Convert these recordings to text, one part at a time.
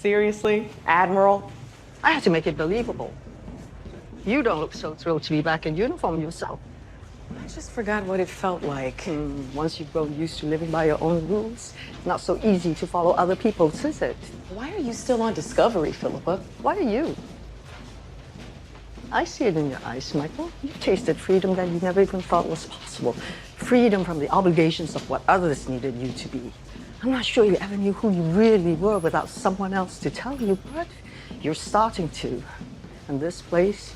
Seriously, Admiral? I had to make it believable. You don't look so thrilled to be back in uniform yourself. I just forgot what it felt like. Once you've grown used to living by your own rules, it's not so easy to follow other people's, is it? Why are you still on Discovery, Philippa? Why are you? I see it in your eyes, Michael. You've tasted freedom that you never even thought was possible. Freedom from the obligations of what others needed you to be. I'm not sure you ever knew who you really were without someone else to tell you, but you're starting to. And this place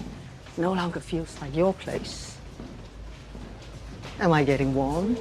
no longer feels like your place. Am I getting warm?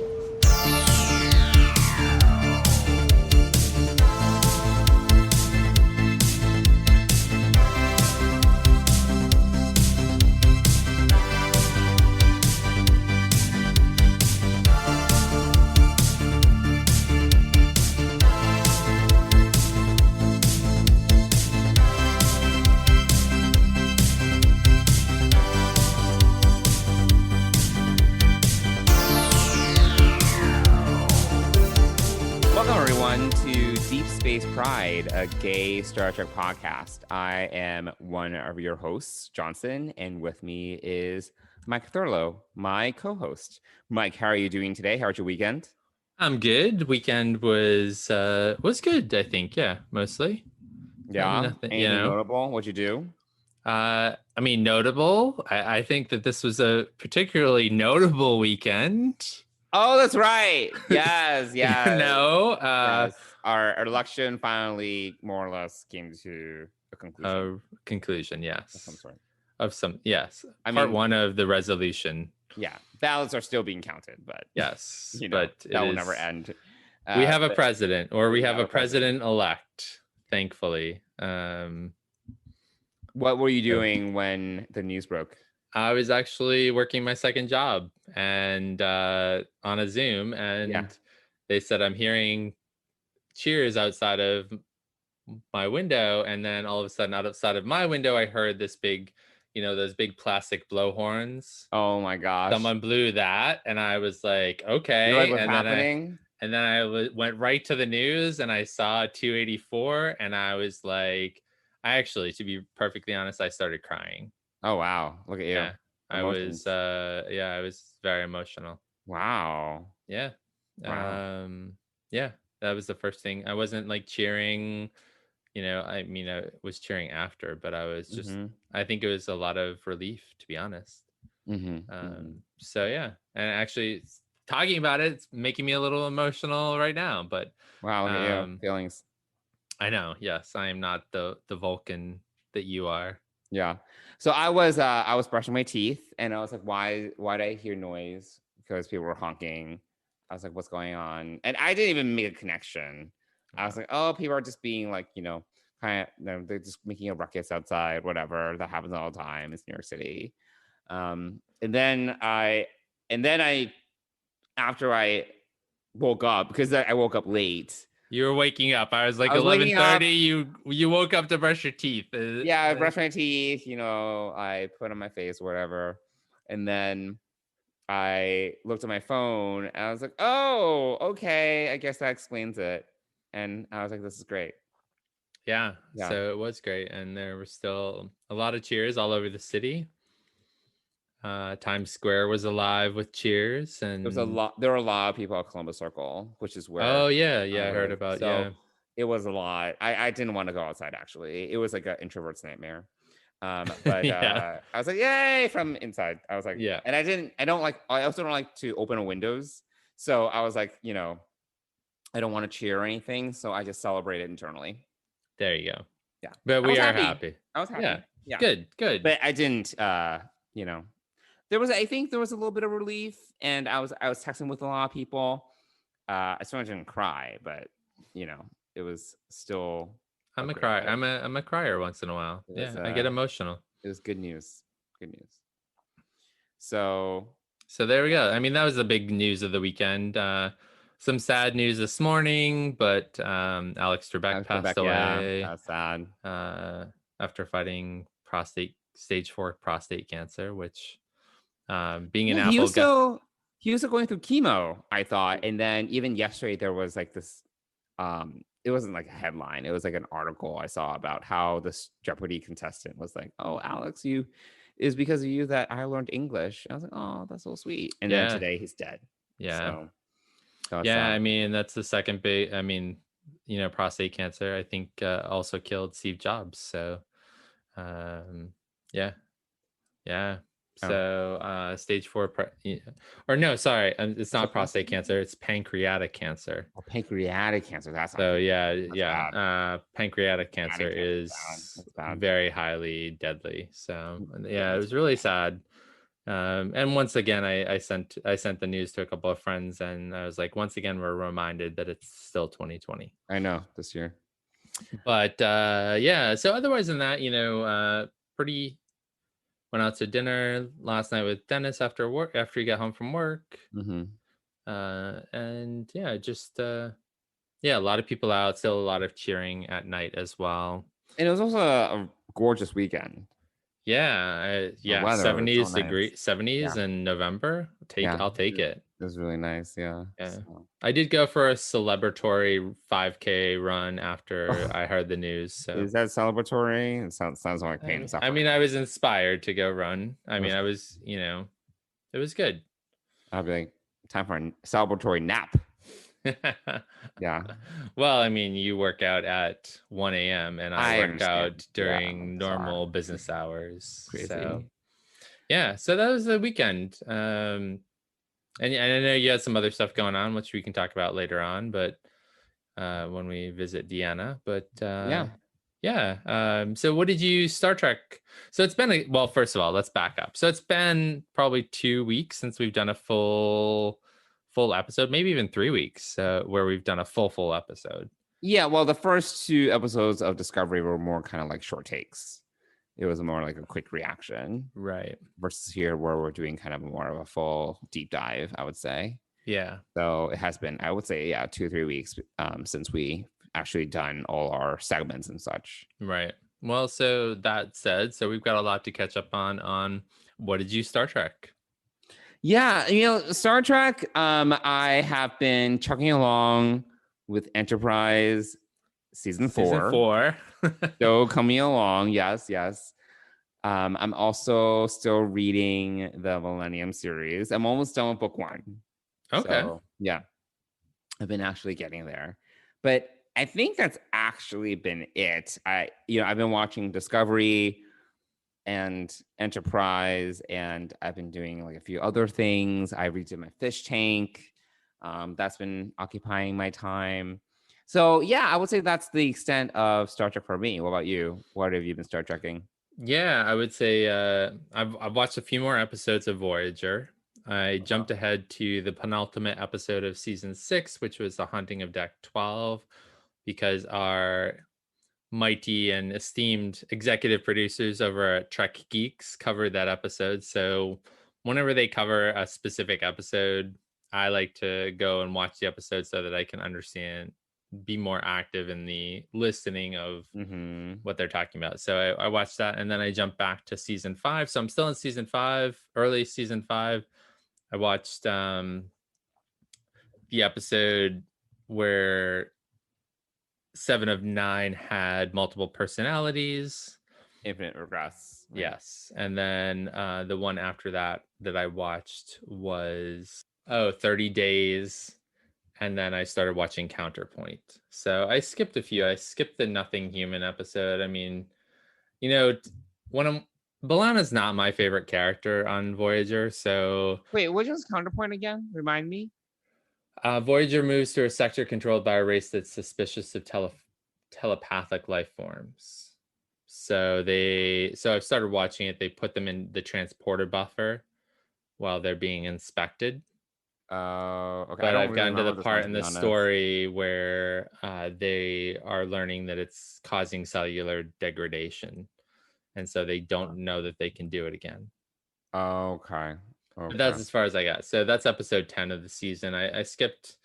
Pride, a gay Star Trek podcast. I am one of your hosts, Johnson, and with me is Mike Thurlow, my co-host. Mike, how are you doing today? How was your weekend? I'm good. Weekend was good, I think. Yeah, mostly. Yeah. Nothing, anything notable? What'd you do? Notable. I think that this was a particularly notable weekend. Oh, that's right. Yes, yes. Yes. Our election finally more or less came to a conclusion. Yes. Of some sort. Yes. Part one of the resolution. Yeah. Ballots are still being counted, but yes. But that will never end. We have a president, or we have a president-elect, thankfully. What were you doing when the news broke? I was actually working my second job and on a Zoom, and they said I'm hearing cheers outside of my window, and then all of a sudden outside of my window I heard this big, those big plastic blow horns. Oh my gosh. Someone blew that, and I was like, okay. You're like, what's happening? Then I went right to the news and I saw 284, and I was like, to be perfectly honest, I started crying. Oh wow, look at you. Yeah. I was very emotional. Wow. Yeah. Wow. Yeah. That was the first thing. I wasn't like cheering, I was cheering after, but I was just, I think it was a lot of relief, to be honest. So yeah. And actually talking about it's making me a little emotional right now, but wow, look at you. Feelings. I know. Yes. I am not the Vulcan that you are. Yeah. So I was brushing my teeth, and I was like, why did I hear noise? Because people were honking. I was like, what's going on? And I didn't even make a connection. I was like, oh, people are just being like, they're just making a ruckus outside, whatever. That happens all the time. It's New York City. And then after I woke up, because I woke up late. You were waking up. I was like 11:30. You woke up to brush your teeth. Yeah, I brushed my teeth. I put on my face, whatever, and then I looked at my phone and I was like, oh, okay, I guess that explains it. And I was like, this is great. Yeah. So it was great. And there were still a lot of cheers all over the city. Times Square was alive with cheers. And there were a lot of people at Columbus Circle, which is where. Oh, yeah. Yeah. I heard about so it was a lot. I didn't want to go outside, actually. It was like an introvert's nightmare. But I was like, yay, from inside. I was like, yeah. And I also don't like to open windows. So I was like, I don't want to cheer or anything. So I just celebrated internally. There you go. Yeah. But we are happy. I was happy. Yeah. Good. But I didn't, I think there was a little bit of relief, and I was texting with a lot of people. I certainly didn't cry, but it was still. I'm a crier. I'm a crier once in a while. I get emotional. It was good news. So there we go. I mean, that was the big news of the weekend. Some sad news this morning, but Alex Trebek passed away. Yeah, that's sad. After fighting stage 4 prostate cancer, which being an Apple he was going through chemo, I thought, and then even yesterday there was like this it wasn't like a headline. It was like an article I saw about how this Jeopardy contestant was like, "Oh, Alex, you is because of you that I learned English." I was like, "Oh, that's so sweet." And then Yeah. today he's dead. Yeah. So it's Yeah. I mean, that's the second big. I mean, prostate cancer, I think, also killed Steve Jobs. So, yeah. Yeah. Oh. So, stage 4, or no, sorry, it's not prostate cancer. It's pancreatic cancer. Oh, pancreatic cancer. That's not So good. yeah. Pancreatic cancer Pancreatic is That's bad. very highly deadly. So yeah, it Yes. was really sad. And once again, I sent the news to a couple of friends, and I was like, once again, we're reminded that it's still 2020. I know this year. But yeah, so otherwise than that, pretty went out to dinner last night with Dennis after he got home from work. Mm-hmm. And yeah, just yeah, a lot of people out, still a lot of cheering at night as well. And it was also a gorgeous weekend. Yeah, yeah, weather was 70s so nice. degree 70s in November. I'll take it. It was really nice. Yeah. Yeah. So. I did go for a celebratory 5K run after I heard the news. So Is that celebratory? It sounds like pain and suffering. I mean, I was inspired to go run. I mean, I was, it was good. I'll be like, time for a celebratory nap. Yeah. Well, I mean, you work out at 1 a.m. and I work out during normal business hours. Crazy. So yeah, so that was the weekend. And I know you had some other stuff going on, which we can talk about later on, but when we visit Deanna. But yeah. So what did you Star Trek? So it's been well, first of all, let's back up. So it's been probably 2 weeks since we've done a full episode, maybe even 3 weeks, where we've done a full episode. Yeah, well, the first 2 episodes of Discovery were more kind of like short takes. It was more like a quick reaction, right? Versus here, where we're doing kind of more of a full deep dive, I would say. Yeah. So it has been, I would say, 2 or 3 weeks since we actually done all our segments and such. Right. Well, so that said, so we've got a lot to catch up on what did you Star Trek? Yeah, Star Trek, I have been chugging along with Enterprise season 4. Season 4. So coming along, yes. I'm also still reading the Millennium series. I'm almost done with book 1. Okay. So, yeah, I've been actually getting there. But I think that's actually been it. I've been watching Discovery and Enterprise, and I've been doing like a few other things. I redid my fish tank. That's been occupying my time. So yeah, I would say that's the extent of Star Trek for me. What about you? What have you been Star Trekking? Yeah, I would say I've watched a few more episodes of Voyager. I jumped ahead to the penultimate episode of season 6, which was The Haunting of Deck 12, because our mighty and esteemed executive producers over at Trek Geeks covered that episode. So whenever they cover a specific episode, I like to go and watch the episode so that I can understand, be more active in the listening of what they're talking about. So I watched that, and then I jumped back to season 5. So I'm still in season 5, early season 5. I watched the episode where 7 of 9 had multiple personalities. Infinite Regress. Right? Yes. And then the one after that I watched was 30 Days. And then I started watching Counterpoint. So I skipped a few. I skipped the Nothing Human episode. I mean, B'Elanna's not my favorite character on Voyager. So wait, which one's Counterpoint again? Remind me. Voyager moves to a sector controlled by a race that's suspicious of telepathic life forms. So I've started watching it. They put them in the transporter buffer while they're being inspected. Okay. But I've gotten to the part in the story where they are learning that it's causing cellular degradation, and so they don't know that they can do it again. Okay. But that's as far as I got. So that's episode 10 of the season. I skipped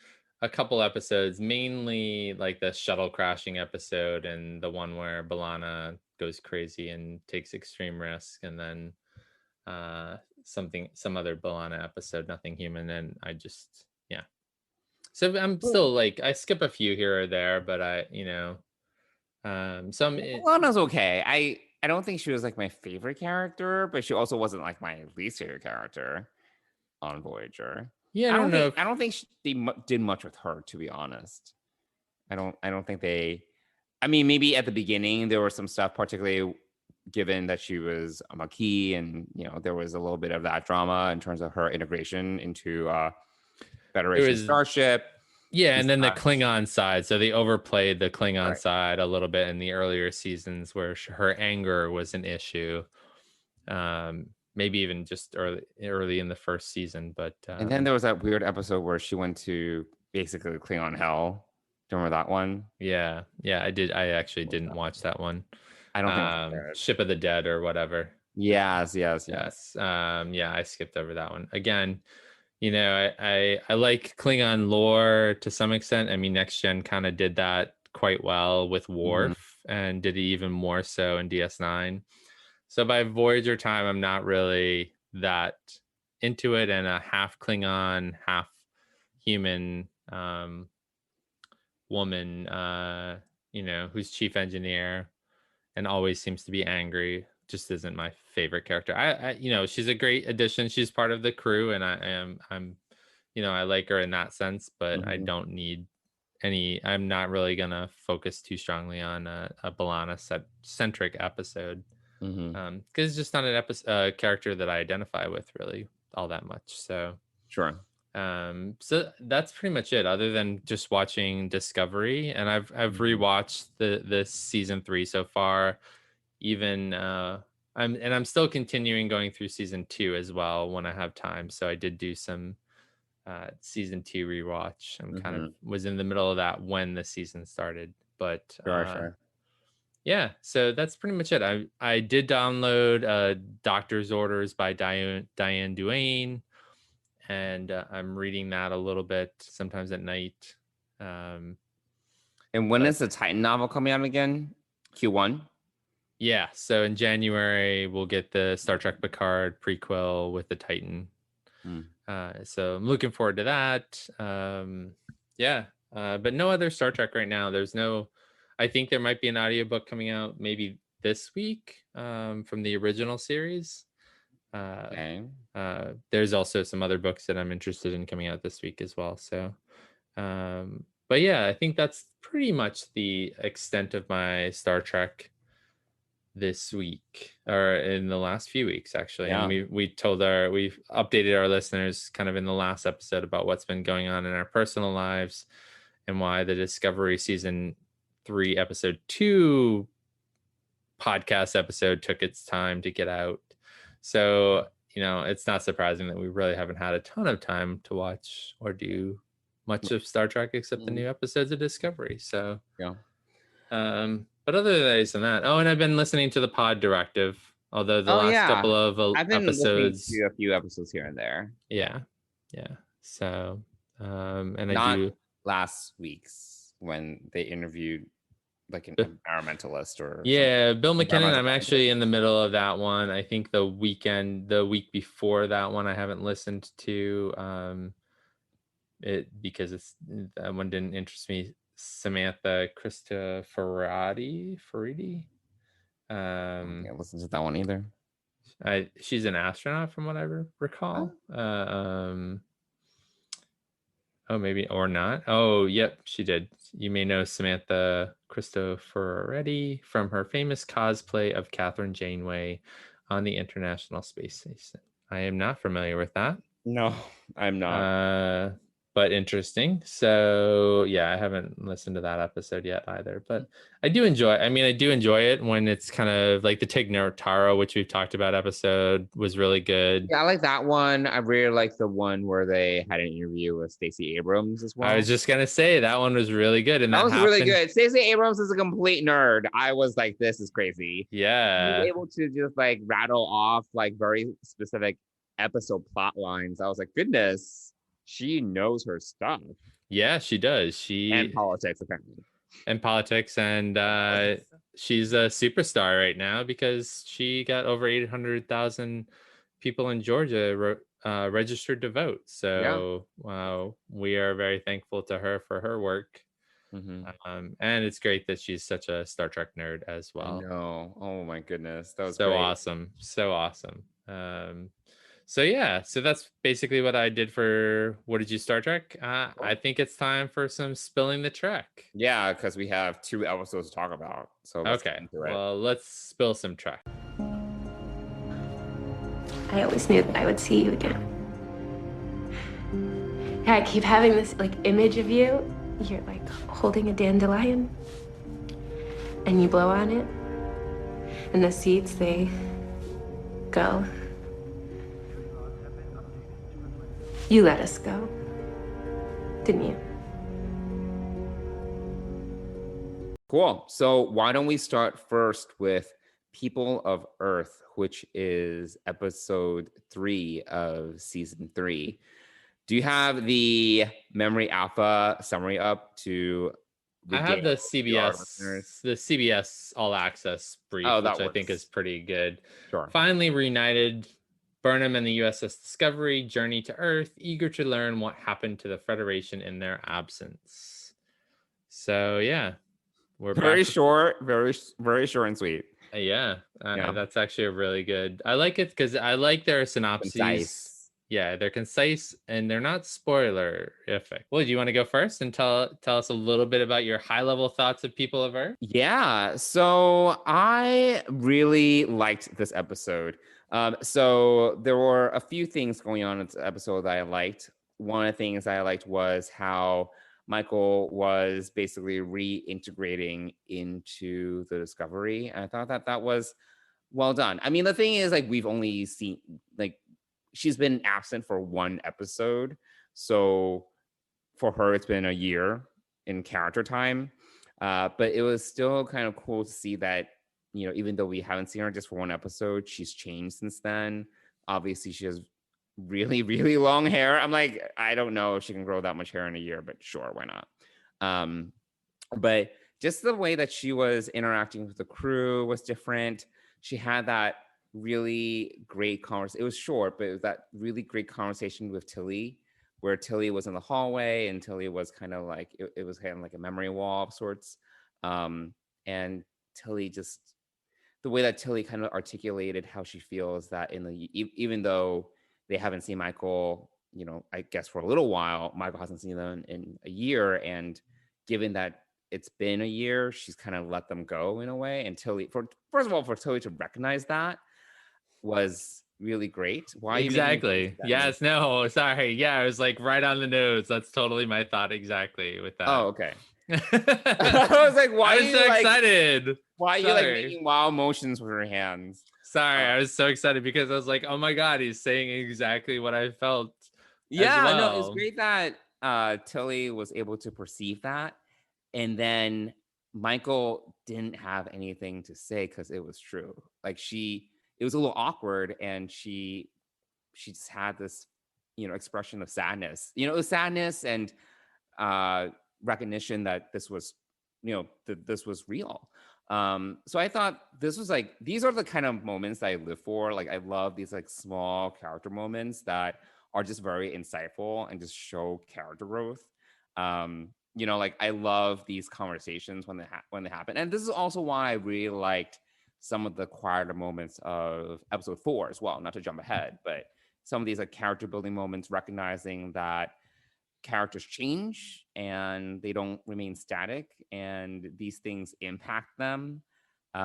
a couple episodes, mainly like the shuttle crashing episode and the one where B'Elanna goes crazy and takes extreme risk, and then some other B'Elanna episode, Nothing Human, and I just So I'm still like, I skip a few here or there, but some. Lana's okay. I don't think she was like my favorite character, but she also wasn't like my least favorite character on Voyager. Yeah, I don't know. I don't think they did much with her, to be honest. I don't think they. I mean, maybe at the beginning there was some stuff, particularly given that she was a Maquis, and there was a little bit of that drama in terms of her integration into Federation Starship. Yeah, and then the Klingon side. So they overplayed the Klingon Right. side a little bit in the earlier seasons, where her anger was an issue. Maybe even just early in the first season. But and then there was that weird episode where she went to basically Klingon hell. Do you remember that one? Yeah, I did. I actually didn't watch that one. I don't think Ship of the Dead or whatever. Yes. Yeah, I skipped over that one. Again, I like Klingon lore to some extent. I mean, Next Gen kind of did that quite well with Worf, and did it even more so in DS9. So by Voyager time, I'm not really that into it, and a half Klingon, half human woman, who's chief engineer and always seems to be angry, just isn't my favorite character. I she's a great addition. She's part of the crew, and I'm I like her in that sense, but I don't need I'm not really gonna focus too strongly on a B'Elanna centric episode, because it's just not an character that I identify with really all that much. So sure. So that's pretty much it, other than just watching Discovery, and I've rewatched the season 3 so far. Even I'm still continuing going through season 2 as well when I have time. So I did do some season 2 rewatch. I'm kind of was in the middle of that when the season started, but sure. Yeah, so that's pretty much it. I did download Doctor's Orders by Diane Duane, and I'm reading that a little bit sometimes at night. And when is the Titan novel coming out again? Q1? Yeah, so in January we'll get the Star Trek Picard prequel with the Titan. So I'm looking forward to that. But no other Star Trek right now. I think there might be an audiobook coming out maybe this week from the original series. There's also some other books that I'm interested in coming out this week as well. So, but yeah, I think that's pretty much the extent of my Star Trek this week, or in the last few weeks, actually. And we've updated our listeners kind of in the last episode about what's been going on in our personal lives, and why the Discovery season 3 episode 2 podcast episode took its time to get out. So it's not surprising that we really haven't had a ton of time to watch or do much of Star Trek except the new episodes of Discovery. So but other than that, and I've been listening to the Pod Directive, although the last couple of I've been episodes, listening to a few episodes here and there. Yeah. So and Not I do last week's when they interviewed like an environmentalist or Bill McKinnon. I'm actually in the middle of that one. I think the week before that one I haven't listened to it because that one didn't interest me. Samantha Cristoforati. I can't listen to that one either. She's an astronaut from what I recall. Maybe or not. Oh, yep, she did. You may know Samantha Cristoforetti from her famous cosplay of Catherine Janeway on the International Space Station. I am not familiar with that. No, I'm not. But interesting. So yeah, I haven't listened to that episode yet either, but I do enjoy it when it's kind of like the Tig Notaro, which we've talked about episode, was really good. Yeah, I like that one. I really like the one where they had an interview with Stacey Abrams as well. I was just gonna say that one was really good, and that was really good. Stacey Abrams is a complete nerd. I was like, this is crazy. Yeah, he was able to just like rattle off like very specific episode plot lines. I was like, goodness. She knows her stuff. Yeah, she does. And politics, apparently. And politics, and she's a superstar right now because she got over 800,000 people in Georgia registered to vote. So we are very thankful to her for her work. And it's great that she's such a Star Trek nerd as I well. know. Oh my goodness, that was So great. awesome. So awesome. So yeah, so that's basically what I did for What Did You Star Trek? I think it's time for some spilling the Trek. Yeah, because we have 2 episodes to talk about. So let's get into it. Well, let's spill some Trek. I always knew that I would see you again. Yeah, I keep having this like image of you. You're like holding a dandelion, and you blow on it, and the seeds they go. You let us go, didn't you? Cool. So why don't we start first with People of Earth, which is episode 3 of season 3. Do you have the Memory Alpha summary up to I have the listeners? CBS All Access brief, Oh, which that I works. think is pretty good. Sure. Finally reunited, Burnham and the USS Discovery journey to Earth, eager to learn what happened to the Federation in their absence. So yeah, we're Very back. short, very short and sweet. Yeah, Yeah. that's actually a really good. I like it because I like their synopses. Concise. Yeah, they're concise and they're not spoilerific. Well, do you want to go first and tell us a little bit about your high level thoughts of People of Earth? Yeah, so I really liked this episode. So there were a few things going on in this episode that I liked. One of the things I liked was how Michael was basically reintegrating into the Discovery. And I thought that was well done. I mean, the thing is, like, we've only seen, like, she's been absent for 1 episode. So for her, it's been a year in character time. But it was still kind of cool to see that, you know, even though we haven't seen her just for 1 episode, she's changed since then. Obviously, she has really, really long hair. I'm like, I don't know if she can grow that much hair in a year, but sure, why not? But just the way that she was interacting with the crew was different. She had that really great conversation. It was short, but it was that really great conversation with Tilly, where Tilly was in the hallway and Tilly was kind of like, it was kind of like a memory wall of sorts. And Tilly just, the way that Tilly kind of articulated how she feels that even though they haven't seen Michael, you know, I guess for a little while, Michael hasn't seen them in a year. And given that it's been a year, she's kind of let them go in a way. And Tilly, first of all, for Tilly to recognize that was really great. Why exactly? Yes. No. Sorry. Yeah, I was like right on the nose. That's totally my thought exactly with that. Oh, okay. I was like, why? I was so excited. Why are you like making wild motions with your hands? Sorry, I was so excited because I was like, oh my God, he's saying exactly what I felt. Yeah, well. No, it's great that Tilly was able to perceive that. And then Michael didn't have anything to say because it was true. Like it was a little awkward, and she just had this, you know, expression of sadness. You know, it was sadness and recognition that this was, you know, this was real. So I thought this was like, these are the kind of moments that I live for. Like, I love these like small character moments that are just very insightful and just show character growth. You know, like, I love these conversations when they happen. And this is also why I really liked some of the quieter moments of episode 4 as well, not to jump ahead, but some of these like character building moments, recognizing that characters change and they don't remain static, and these things impact them, you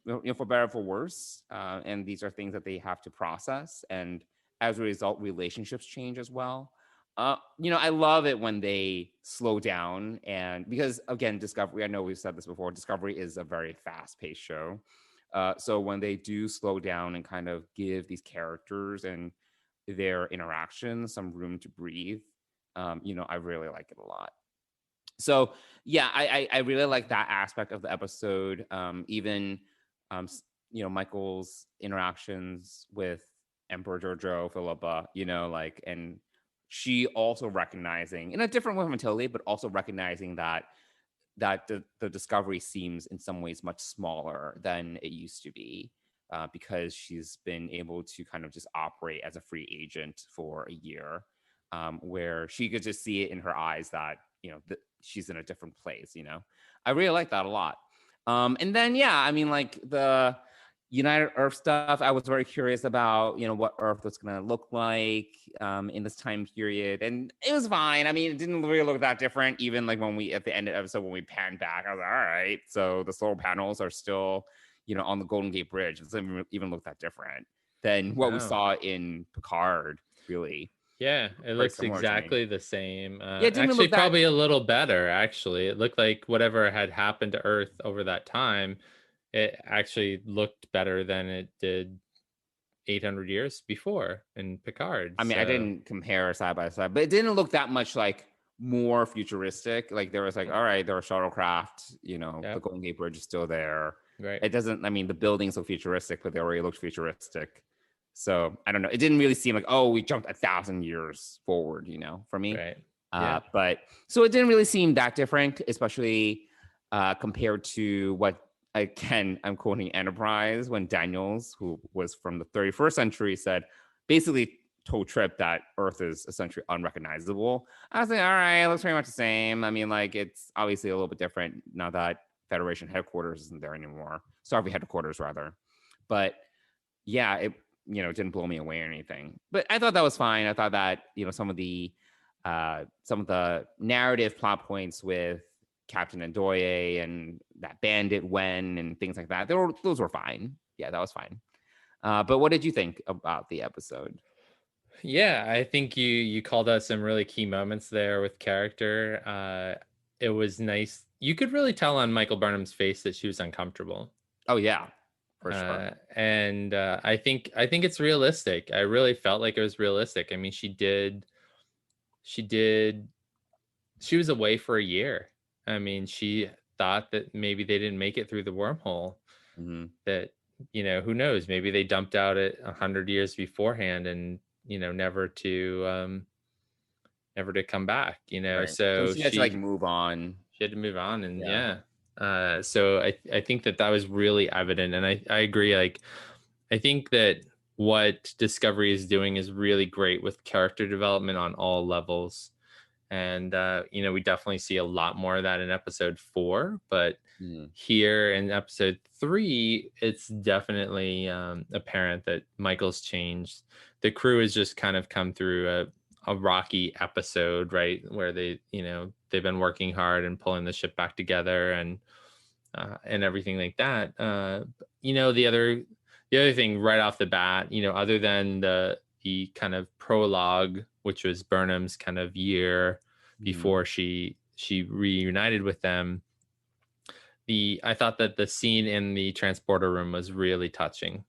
know, for better or for worse. And these are things that they have to process, and as a result, relationships change as well. You know, I love it when they slow down, and because again, Discovery, I know we've said this before, Discovery is a very fast-paced show. So when they do slow down and kind of give these characters and their interactions some room to breathe, you know, I really like it a lot. So yeah, I really like that aspect of the episode. Even you know, Michael's interactions with Emperor Giorgio, Philippa, you know, like, and she also recognizing in a different way from Tilly, but also recognizing that the Discovery seems in some ways much smaller than it used to be. because she's been able to kind of just operate as a free agent for a year, where she could just see it in her eyes that, she's in a different place, I really like that a lot. And then, yeah, I mean, like the United Earth stuff, I was very curious about, what Earth was going to look like in this time period. And it was fine. I mean, it didn't really look that different. Even like when we, at the end of the episode, when we panned back, I was like, all right, so the solar panels are still, on the Golden Gate Bridge. It doesn't even look that different than what we saw in Picard, really. Yeah, it looks exactly the same. Yeah, it didn't actually, look that... probably a little better, actually. It looked like whatever had happened to Earth over that time, it actually looked better than it did 800 years before in Picard. I mean, I didn't compare side by side, but it didn't look that much like more futuristic. Like there was like, all right, there are shuttlecraft, the Golden Gate Bridge is still there. Right. It doesn't, I mean, the buildings look futuristic, but they already looked futuristic. So I don't know. It didn't really seem like, oh, we jumped 1,000 years forward, for me. Right. But so it didn't really seem that different, especially compared to what, again, I'm quoting Enterprise, when Daniels, who was from the 31st century, basically told Trip that Earth is essentially unrecognizable. I was like, all right, it looks pretty much the same. I mean, like, it's obviously a little bit different now that Federation headquarters isn't there anymore. Starfleet headquarters, rather. But yeah, it didn't blow me away or anything. But I thought that was fine. I thought that some of the narrative plot points with Captain Ndoye and that bandit Wen and things like that, those were fine. Yeah, that was fine. But what did you think about the episode? Yeah, I think you called out some really key moments there with character. It was nice. You could really tell on Michael Burnham's face that she was uncomfortable. Oh yeah, for sure. And I think it's realistic. I really felt like it was realistic. I mean, she was away for a year. I mean, she thought that maybe they didn't make it through the wormhole. Mm-hmm. That, who knows? Maybe they dumped out it 100 years beforehand and, never to come back, Right. So she had to like move on. She had to move on, and so I think that was really evident, and I agree. Like, I think that what Discovery is doing is really great with character development on all levels. And, we definitely see a lot more of that in episode 4, but here in episode 3, it's definitely apparent that Michael's changed. The crew has just kind of come through a rocky episode, right? Where they, they've been working hard and pulling the ship back together and everything like that. The other thing right off the bat, other than the kind of prologue, which was Burnham's kind of year before she reunited with them, I thought that the scene in the transporter room was really touching.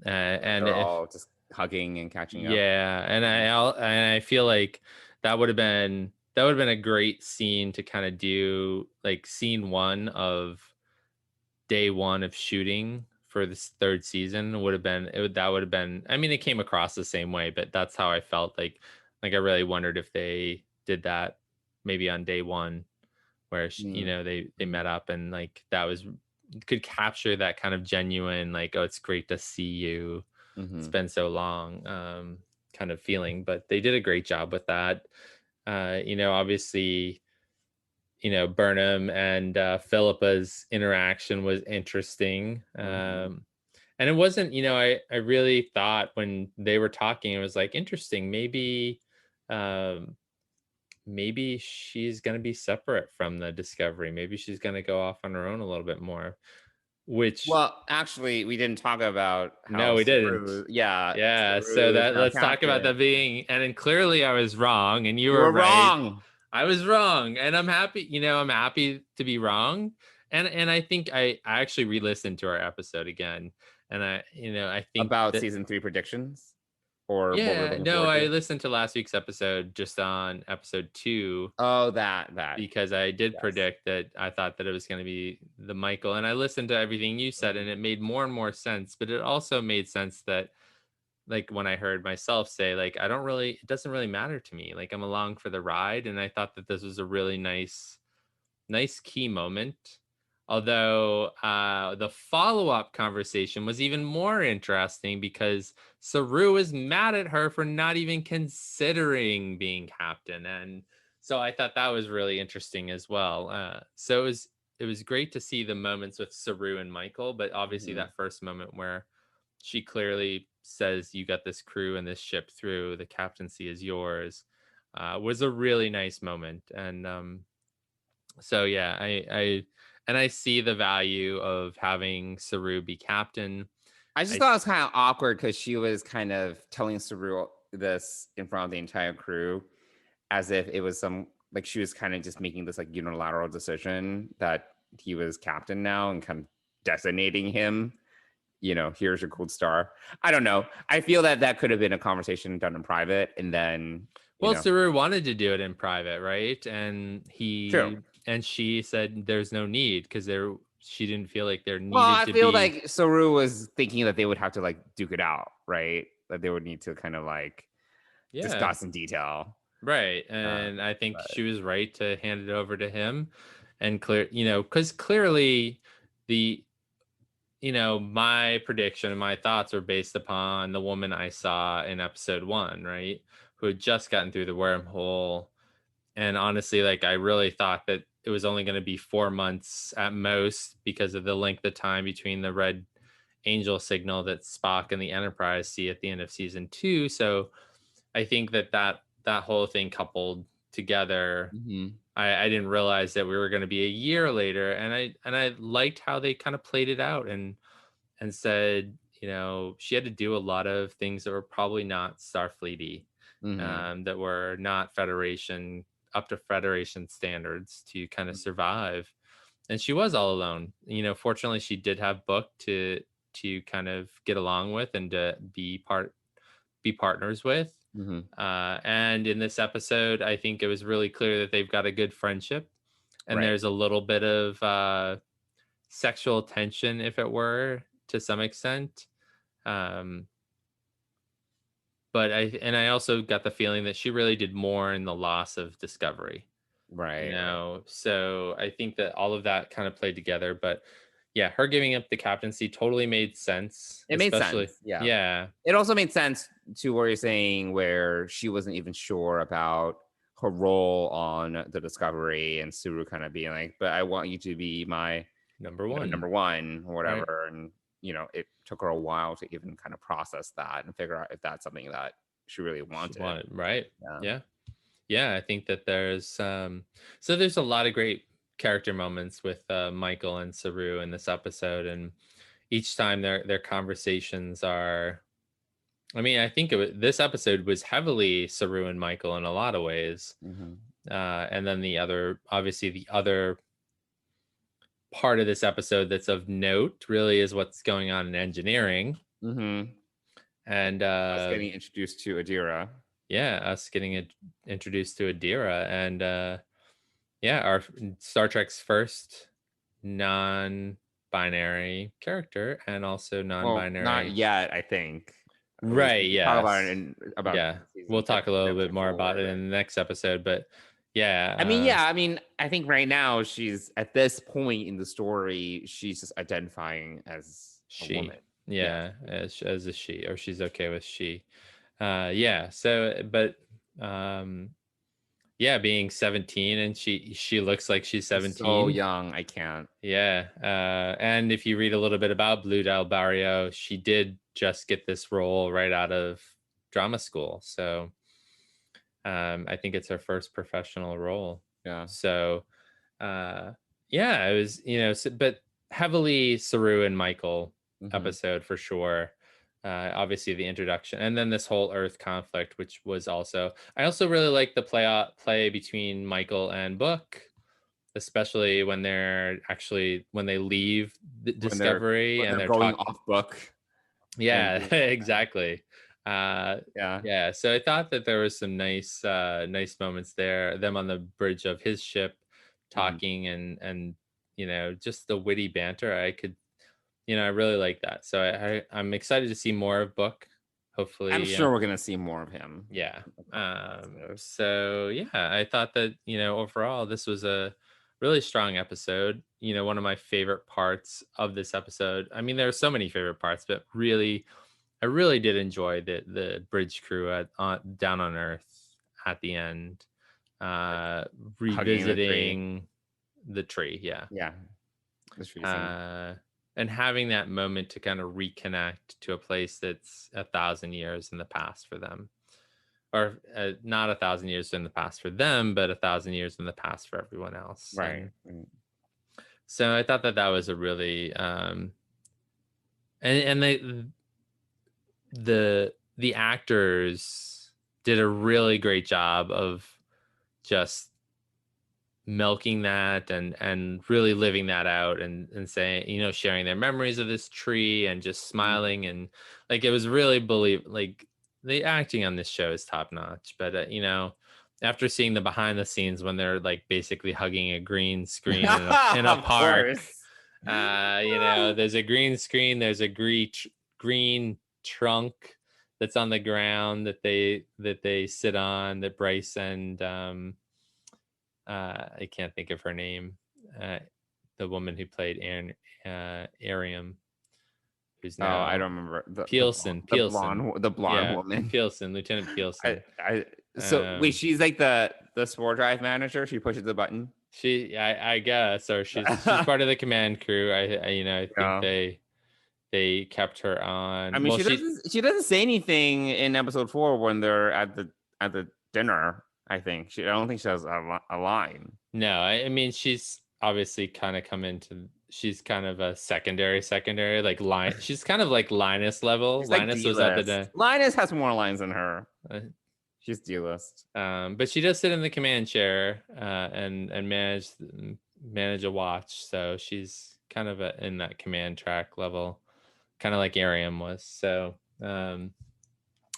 And they're all just hugging and catching up. Yeah, and I feel like that would have been a great scene to kind of do, like scene 1 of day 1 of shooting for this 3rd season. That would have been. I mean, it came across the same way, but that's how I felt. Like I really wondered if they did that maybe on day 1, where they met up, and like that could capture that kind of genuine, like, oh, it's great to see you. It's been so long, kind of feeling. But they did a great job with that. Obviously, Burnham and Philippa's interaction was interesting. And it wasn't, I really thought when they were talking, it was like, interesting. Maybe she's going to be separate from the Discovery. Maybe she's going to go off on her own a little bit more. Well, actually, we didn't talk about how no, we Saru, didn't. Yeah. So let's talk about that being, and then clearly I was wrong, and you were right. Wrong. I was wrong, and I'm happy. I'm happy to be wrong, and I think I actually re-listened to our episode again, and I think about season 3 predictions. Or I listened to last week's episode, just on episode 2. Oh, that because I did predict that I thought that it was going to be the Michael, and I listened to everything you said, and it made more and more sense. But it also made sense that, like, when I heard myself say, like, it doesn't really matter to me. Like, I'm along for the ride, and I thought that this was a really nice key moment. Although the follow-up conversation was even more interesting because Saru was mad at her for not even considering being captain. And so I thought that was really interesting as well. So it was great to see the moments with Saru and Michael, but obviously that first moment where she clearly says, you got this crew and this ship through, the captaincy is yours, was a really nice moment. And so yeah, I see the value of having Saru be captain. I just thought it was kind of awkward because she was kind of telling Saru this in front of the entire crew as if it was some, like, she was kind of just making this like unilateral decision that he was captain now and kind of designating him, you know, here's your gold star. I don't know. I feel that that could have been a conversation done in private, and then well, know. Saru wanted to do it in private, right? And True. and she said there's no need because she didn't feel like there needed Well, I to feel be. like Saru was thinking that they would have to like duke it out, right? That they would need to kind of like discuss in detail. Right. And I think she was right to hand it over to him. And because clearly my prediction and my thoughts are based upon the woman I saw in episode 1, right? Who had just gotten through the wormhole. And honestly, like, I really thought that it was only going to be 4 months at most because of the length of time between the red angel signal that Spock and the Enterprise see at the end of season 2. So I think that whole thing coupled together, I didn't realize that we were going to be a year later. And I liked how they kind of played it out and said, she had to do a lot of things that were probably not Starfleet-y, that were not up to Federation standards to kind of survive. And she was all alone. Fortunately, she did have Book to kind of get along with and to be partners with. And in this episode, I think it was really clear that they've got a good friendship, and there's a little bit of sexual tension, if it were, to some extent. But I also got the feeling that she really did more in the loss of Discovery. Right. So I think that all of that kind of played together. But yeah, her giving up the captaincy totally made sense. It made sense. Yeah. It also made sense to what you're saying, where she wasn't even sure about her role on the Discovery, and Suru kind of being like, but I want you to be my number one or whatever. Right. And it took her a while to even kind of process that and figure out if that's something that she really wanted. Right. Yeah. I think that there's there's a lot of great character moments with Michael and Saru in this episode, and each time their conversations are, I think this episode was heavily Saru and Michael in a lot of ways. And then the other part of this episode that's of note really is what's going on in engineering. And us getting introduced to Adira. Us getting introduced to Adira, and our Star Trek's first non-binary character, and also non-binary. Well, not yet, I think. Right. Yeah. We'll talk a little bit more about it in the next episode, but yeah. I think right now she's at this point in the story, she's just identifying as a woman. Yeah. As a she, or she's okay with she. So, but being 17, and she looks like she's 17. So young, I can't. And if you read a little bit about Blue Del Barrio, she did just get this role right out of drama school. So I think it's her first professional role. So it was, but heavily Saru and Michael episode for sure. Obviously the introduction, and then this whole Earth conflict, which was also, I also really like the play between Michael and Book, especially when they leave the Discovery and they're going off Book. Exactly. So I thought that there was some nice moments there, them on the bridge of his ship talking and just the witty banter. I really like that. So I'm excited to see more of Book. Hopefully, I'm sure we're gonna see more of him. I thought that overall this was a really strong episode. You know, one of my favorite parts of this episode. I mean, there are so many favorite parts, but really, I really did enjoy the bridge crew down on Earth at the end, Hugging the tree. revisiting the tree. Yeah. Yeah. The tree scene. And having that moment to kind of reconnect to a place that's 1,000 years in the past for them, or not 1,000 years in the past for them, but 1,000 years in the past for everyone else. Right. So I thought that was a really, and the actors did a really great job of just milking that and really living that out and saying, you know, sharing their memories of this tree and just smiling. And like, it was really like the acting on this show is top notch. But you know, after seeing the behind the scenes when they're like basically hugging a green screen in a park, you know, there's a green screen, there's a green trunk that's on the ground that they sit on, that Bryce and I can't think of her name, the woman who played Ariam, who's now I don't remember Peelson. The blonde woman. Peelson, Lieutenant Peelson. So wait, she's like the spore drive manager. She pushes the button. I guess, or she's part of the command crew. I think they kept her on. I mean, she doesn't say anything in episode 4 when they're at the dinner. I don't think she has a line. No, I mean, she's obviously kind of she's kind of a secondary, like line. She's kind of like Linus level. She's Linus was at the Linus has more lines than her. She's D-list. But she does sit in the command chair and manage a watch. So she's kind of in that command track level, kind of like Ariam was. So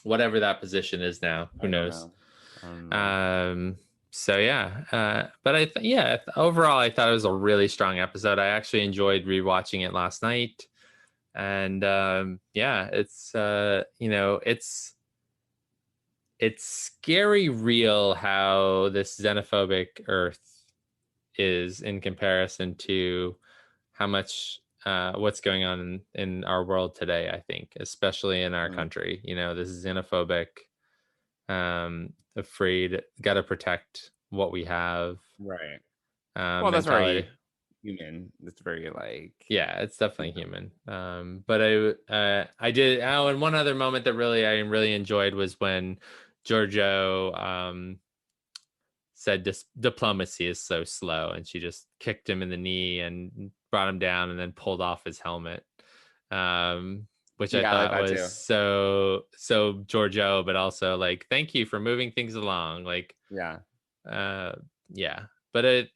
whatever that position is now, who knows? So yeah, but overall I thought it was a really strong episode. I actually enjoyed rewatching it last night, and it's you know, it's scary real how this xenophobic Earth is in comparison to how much what's going on in our world today. I think, especially in our country, you know, this is xenophobic. Afraid, got to protect what we have, right? Well, that's very human. It's very like, yeah, it's definitely human. But I did. And one other moment that I really enjoyed was when Giorgio said diplomacy is so slow, and she just kicked him in the knee and brought him down and then pulled off his helmet. Which I thought was so Giorgio, but also like, thank you for moving things along. Like, but there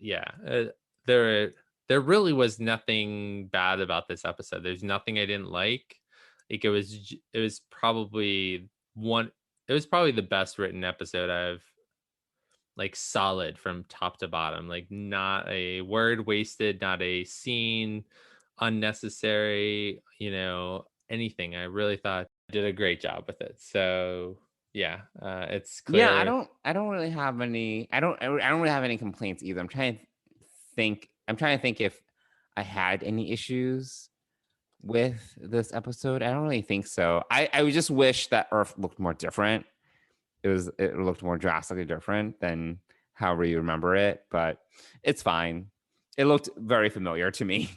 really was nothing bad about this episode. There's nothing I didn't like. Like, it was probably the best written episode I've, like, solid from top to bottom. Like, not a word wasted, not a scene unnecessary, you know, anything. I really thought I did a great job with it. So it's clear. Yeah, I don't really have any complaints either. I'm trying to think if I had any issues with this episode. I don't really think so. I would just wish that Earth looked more different. It looked more drastically different than however you remember it, but it's fine. It looked very familiar to me.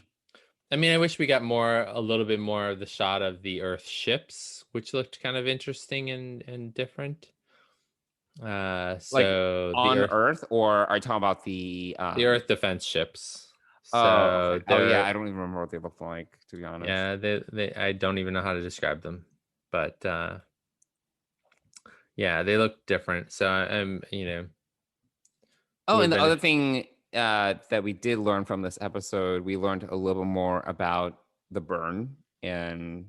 I mean, I wish we got a little bit more of the shot of the Earth ships, which looked kind of interesting and different. So like on Earth, or are you talking about the Earth defense ships? So I don't even remember what they look like, to be honest. Yeah, they I don't even know how to describe them, but they look different. So I'm, you know. Oh, and the other thing that we did learn from this episode, we learned a little bit more about the burn in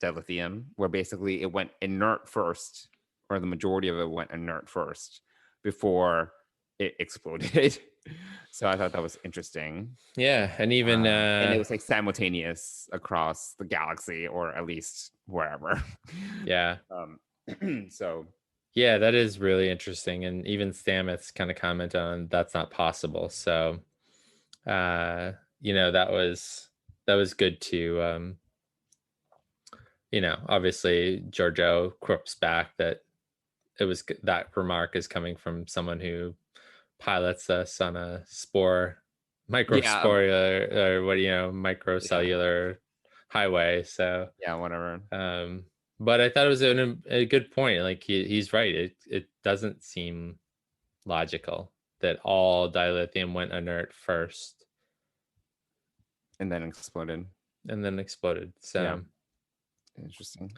dilithium, where basically it went inert first, or the majority of it went inert first before it exploded. So I thought that was interesting. Yeah, and even and it was like simultaneous across the galaxy, or at least wherever. Yeah. So yeah, that is really interesting. And even Stamets kind of commented on that's not possible. So that was good to obviously Giorgio quips back that that remark is coming from someone who pilots us on a microspore or microcellular highway. So yeah, whatever. But I thought it was a good point. Like he's right. It doesn't seem logical that all dilithium went inert first And then exploded. So yeah. Interesting.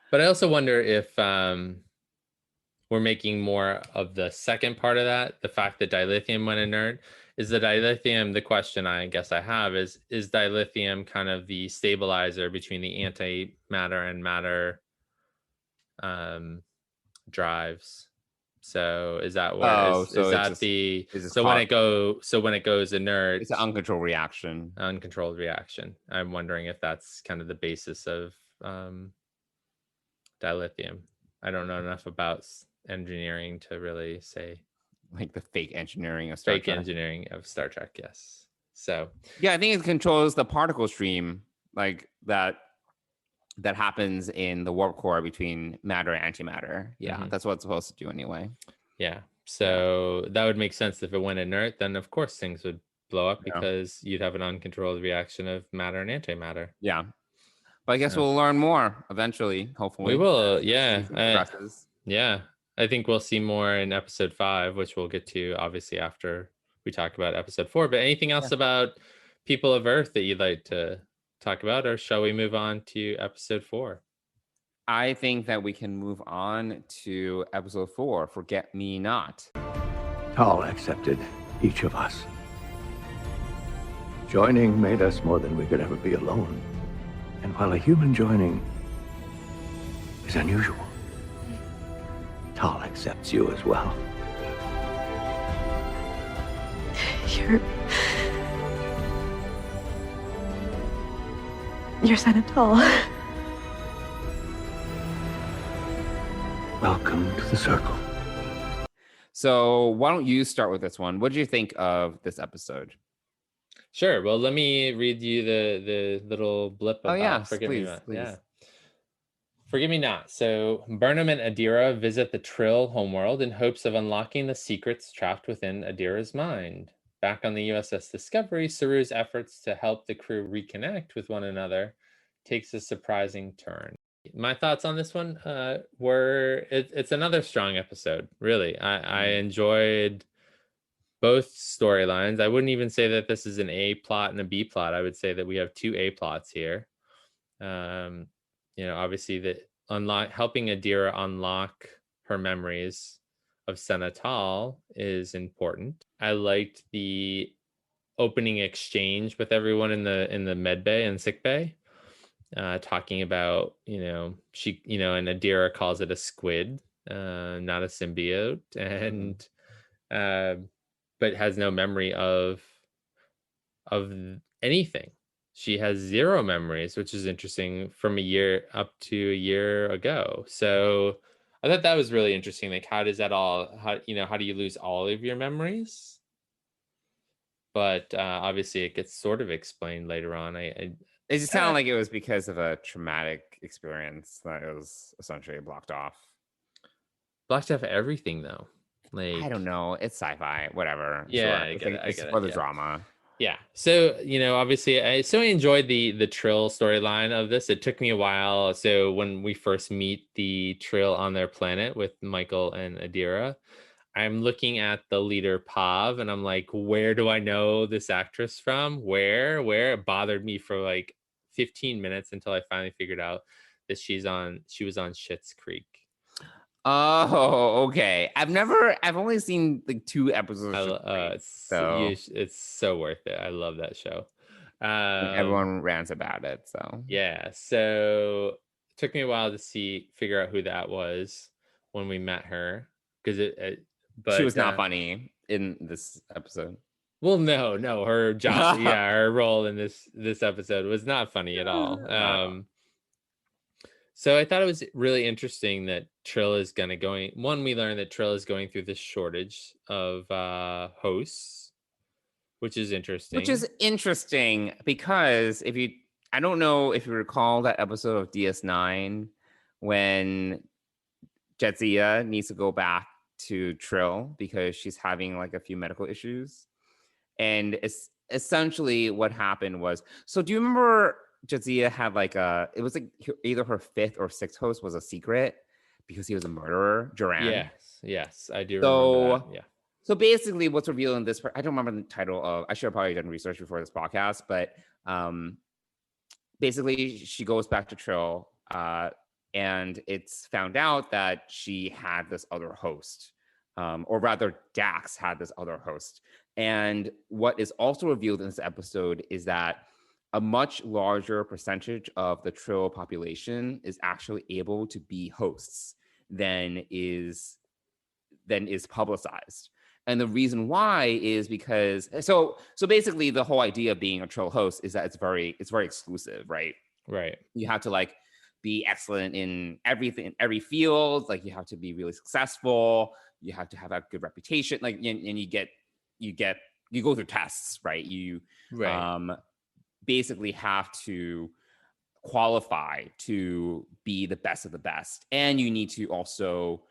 But I also wonder if we're making more of the second part of that, the fact that dilithium went inert. Is the dilithium, the question I guess I have is dilithium kind of the stabilizer between the antimatter and matter drives? So is that where when it goes inert, it's an uncontrolled reaction. I'm wondering if that's kind of the basis of dilithium. I don't know enough about engineering to really say. Like the fake engineering of Star Trek. Yes. So yeah, I think it controls the particle stream like that happens in the warp core between matter and antimatter. Yeah, that's what it's supposed to do anyway. Yeah. So that would make sense. If it went inert, then of course things would blow up because you'd have an uncontrolled reaction of matter and antimatter. Yeah. But I guess we'll learn more eventually, hopefully. We will, yeah. Yeah. I think we'll see more in episode 5, which we'll get to obviously after we talk about episode 4. But anything else about People of Earth that you'd like to talk about, or shall we move on to episode 4? I think that we can move on to episode 4, Forget Me Not. Tal accepted each of us. Joining made us more than we could ever be alone. And while a human joining is unusual, Tal accepts you as well. You're son of Tal. Welcome to the circle. So why don't you start with this one? What did you think of this episode? Sure. Well, let me read you the little blip about Forget Me Not. Yeah. Forget Me Not. So Burnham and Adira visit the Trill homeworld in hopes of unlocking the secrets trapped within Adira's mind. Back on the USS Discovery, Saru's efforts to help the crew reconnect with one another takes a surprising turn. My thoughts on this one were it's another strong episode, really. I enjoyed both storylines. I wouldn't even say that this is an A plot and a B plot. I would say that we have 2 A plots here. Obviously that helping Adira unlock her memories of Senatal is important. I liked the opening exchange with everyone in the med bay and sick bay, talking about she and Adira calls it a squid, not a symbiote, and but has no memory of anything. She has 0 memories, which is interesting, from up to a year ago. So I thought that was really interesting. Like, how does that how do you lose all of your memories? But obviously it gets sort of explained later on. It just sounded like it was because of a traumatic experience that it was essentially blocked off. Blocked off everything, though. Like, I don't know. It's sci-fi, whatever. Yeah, sure. I get it. It's for the drama. Yeah. So, obviously I enjoyed the Trill storyline of this. It took me a while. So when we first meet the Trill on their planet with Michael and Adira, I'm looking at the leader Pav and I'm like, where do I know this actress from? Where? It bothered me for like 15 minutes until I finally figured out that she was on Schitt's Creek. Oh, okay. I've only seen like 2 episodes. It's so worth it. I love that show. Everyone rants about it. So yeah. So it took me a while to figure out who that was when we met her, because but she was not funny in this episode. Well, no, her job, her role in this episode was not funny at all. So I thought it was really interesting that Trill is we learned that Trill is going through this shortage of hosts, which is interesting. Which is interesting because I don't know if you recall that episode of DS9 when Jadzia needs to go back to Trill because she's having like a few medical issues. And it's essentially what happened was, so do you remember Jadzia had like it was like either her fifth or sixth host was a secret because he was a murderer, Duran. Yes, I do remember that. Yeah. So basically what's revealed in this, I don't remember the title of, I should have probably done research before this podcast, but basically she goes back to Trill and it's found out that she had this other host, or rather Dax had this other host. And what is also revealed in this episode is that a much larger percentage of the Trill population is actually able to be hosts than is publicized. And the reason why is because so basically the whole idea of being a Trill host is that it's very exclusive, right? Right. You have to like be excellent in everything, in every field. Like you have to be really successful. You have to have a good reputation. Like, and you go through tests, right? You basically have to qualify to be the best of the best. And you need to also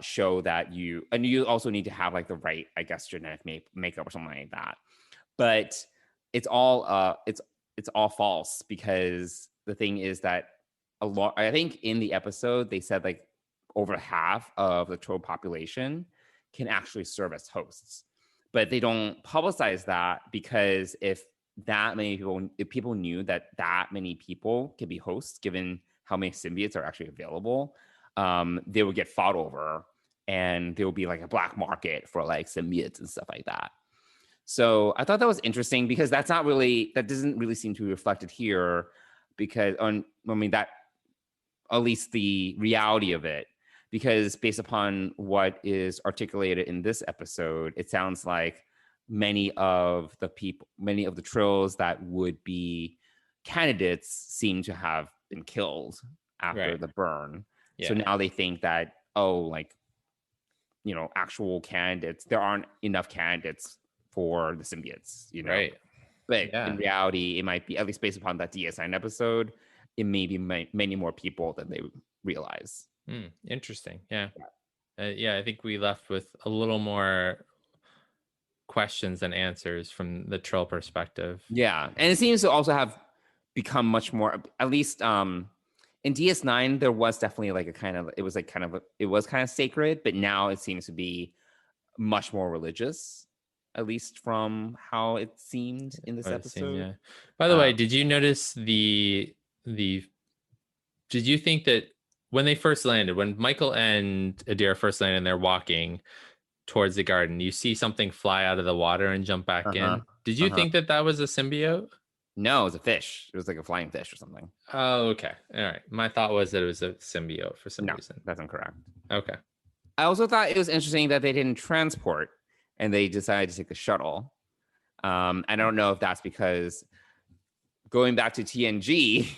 show that you also need to have like the right, I guess, genetic makeup or something like that. But it's all false because the thing is that I think in the episode they said like over half of the Trill population can actually serve as hosts, but they don't publicize that because if people knew that many people can be hosts, given how many symbiotes are actually available, they would get fought over and there will be like a black market for like symbiotes and stuff like that. So I thought that was interesting because that doesn't really seem to be reflected here because that at least the reality of it, because based upon what is articulated in this episode, it sounds like many of the Trills that would be candidates seem to have been killed after the burn. Yeah. So now they think that, actual candidates, there aren't enough candidates for the symbiotes, Right. But in reality, it might be, at least based upon that DS9 episode, it may be many more people than they realize. Interesting. Yeah. I think we left with a little more questions and answers from the Trill perspective. Yeah. And it seems to also have become much more, at least in DS9, there was definitely like it was kind of sacred, but now it seems to be much more religious, at least from how it seemed in this episode. By the way, did you notice did you think that when they first landed, when Michael and Adira first landed and they're walking towards the garden, you see something fly out of the water and jump back in? Did you think that was a symbiote? No, it was a fish. It was like a flying fish or something. Oh, okay. All right. My thought was that it was a symbiote for some reason. That's incorrect. Okay. I also thought it was interesting that they didn't transport and they decided to take a shuttle. I don't know if that's because going back to TNG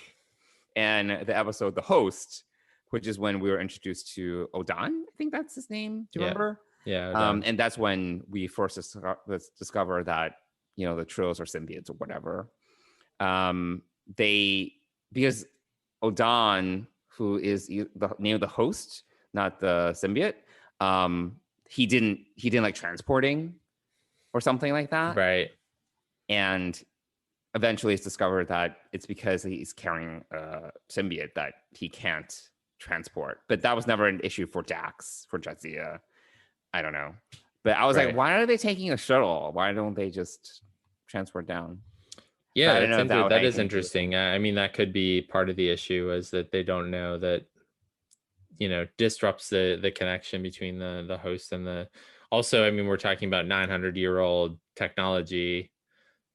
and the episode The Host, which is when we were introduced to Odan. I think that's his name. Do you remember? Yeah. And that's when we first discover that, the Trills are symbiotes or whatever. Because Odan, who is the name of the host, not the symbiote, he didn't like transporting or something like that. Right. And eventually it's discovered that it's because he's carrying a symbiote that he can't transport. But that was never an issue for Dax, for Jadzia. I don't know. But I was like, why are they taking a shuttle? Why don't they just transport down? Yeah, that is interesting. I mean, that could be part of the issue, is that they don't know that, disrupts the connection between the host and the. Also, I mean, we're talking about 900-year-old technology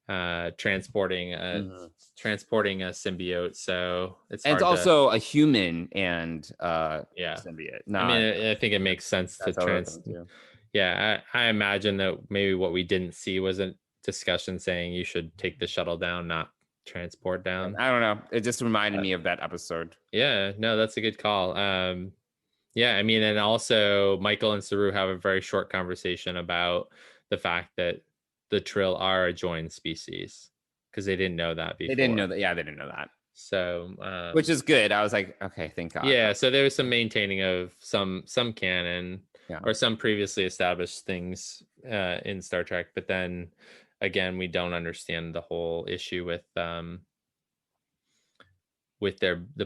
transporting a symbiote, so it's also a human and symbiote. I mean, I think it makes sense to I imagine that maybe what we didn't see was a discussion saying you should take the shuttle down, not transport down. I don't know. It just reminded me of that episode. Yeah, no, that's a good call. I mean, and also Michael and Saru have a very short conversation about the fact that the Trill are a joined species, because they didn't know that before. They didn't know that. Yeah, they didn't know that. So, Which is good. I was like, okay, thank God. yeah. So there was some maintaining of some canon, Yeah. or some previously established things in Star Trek, but then again, we don't understand the whole issue with the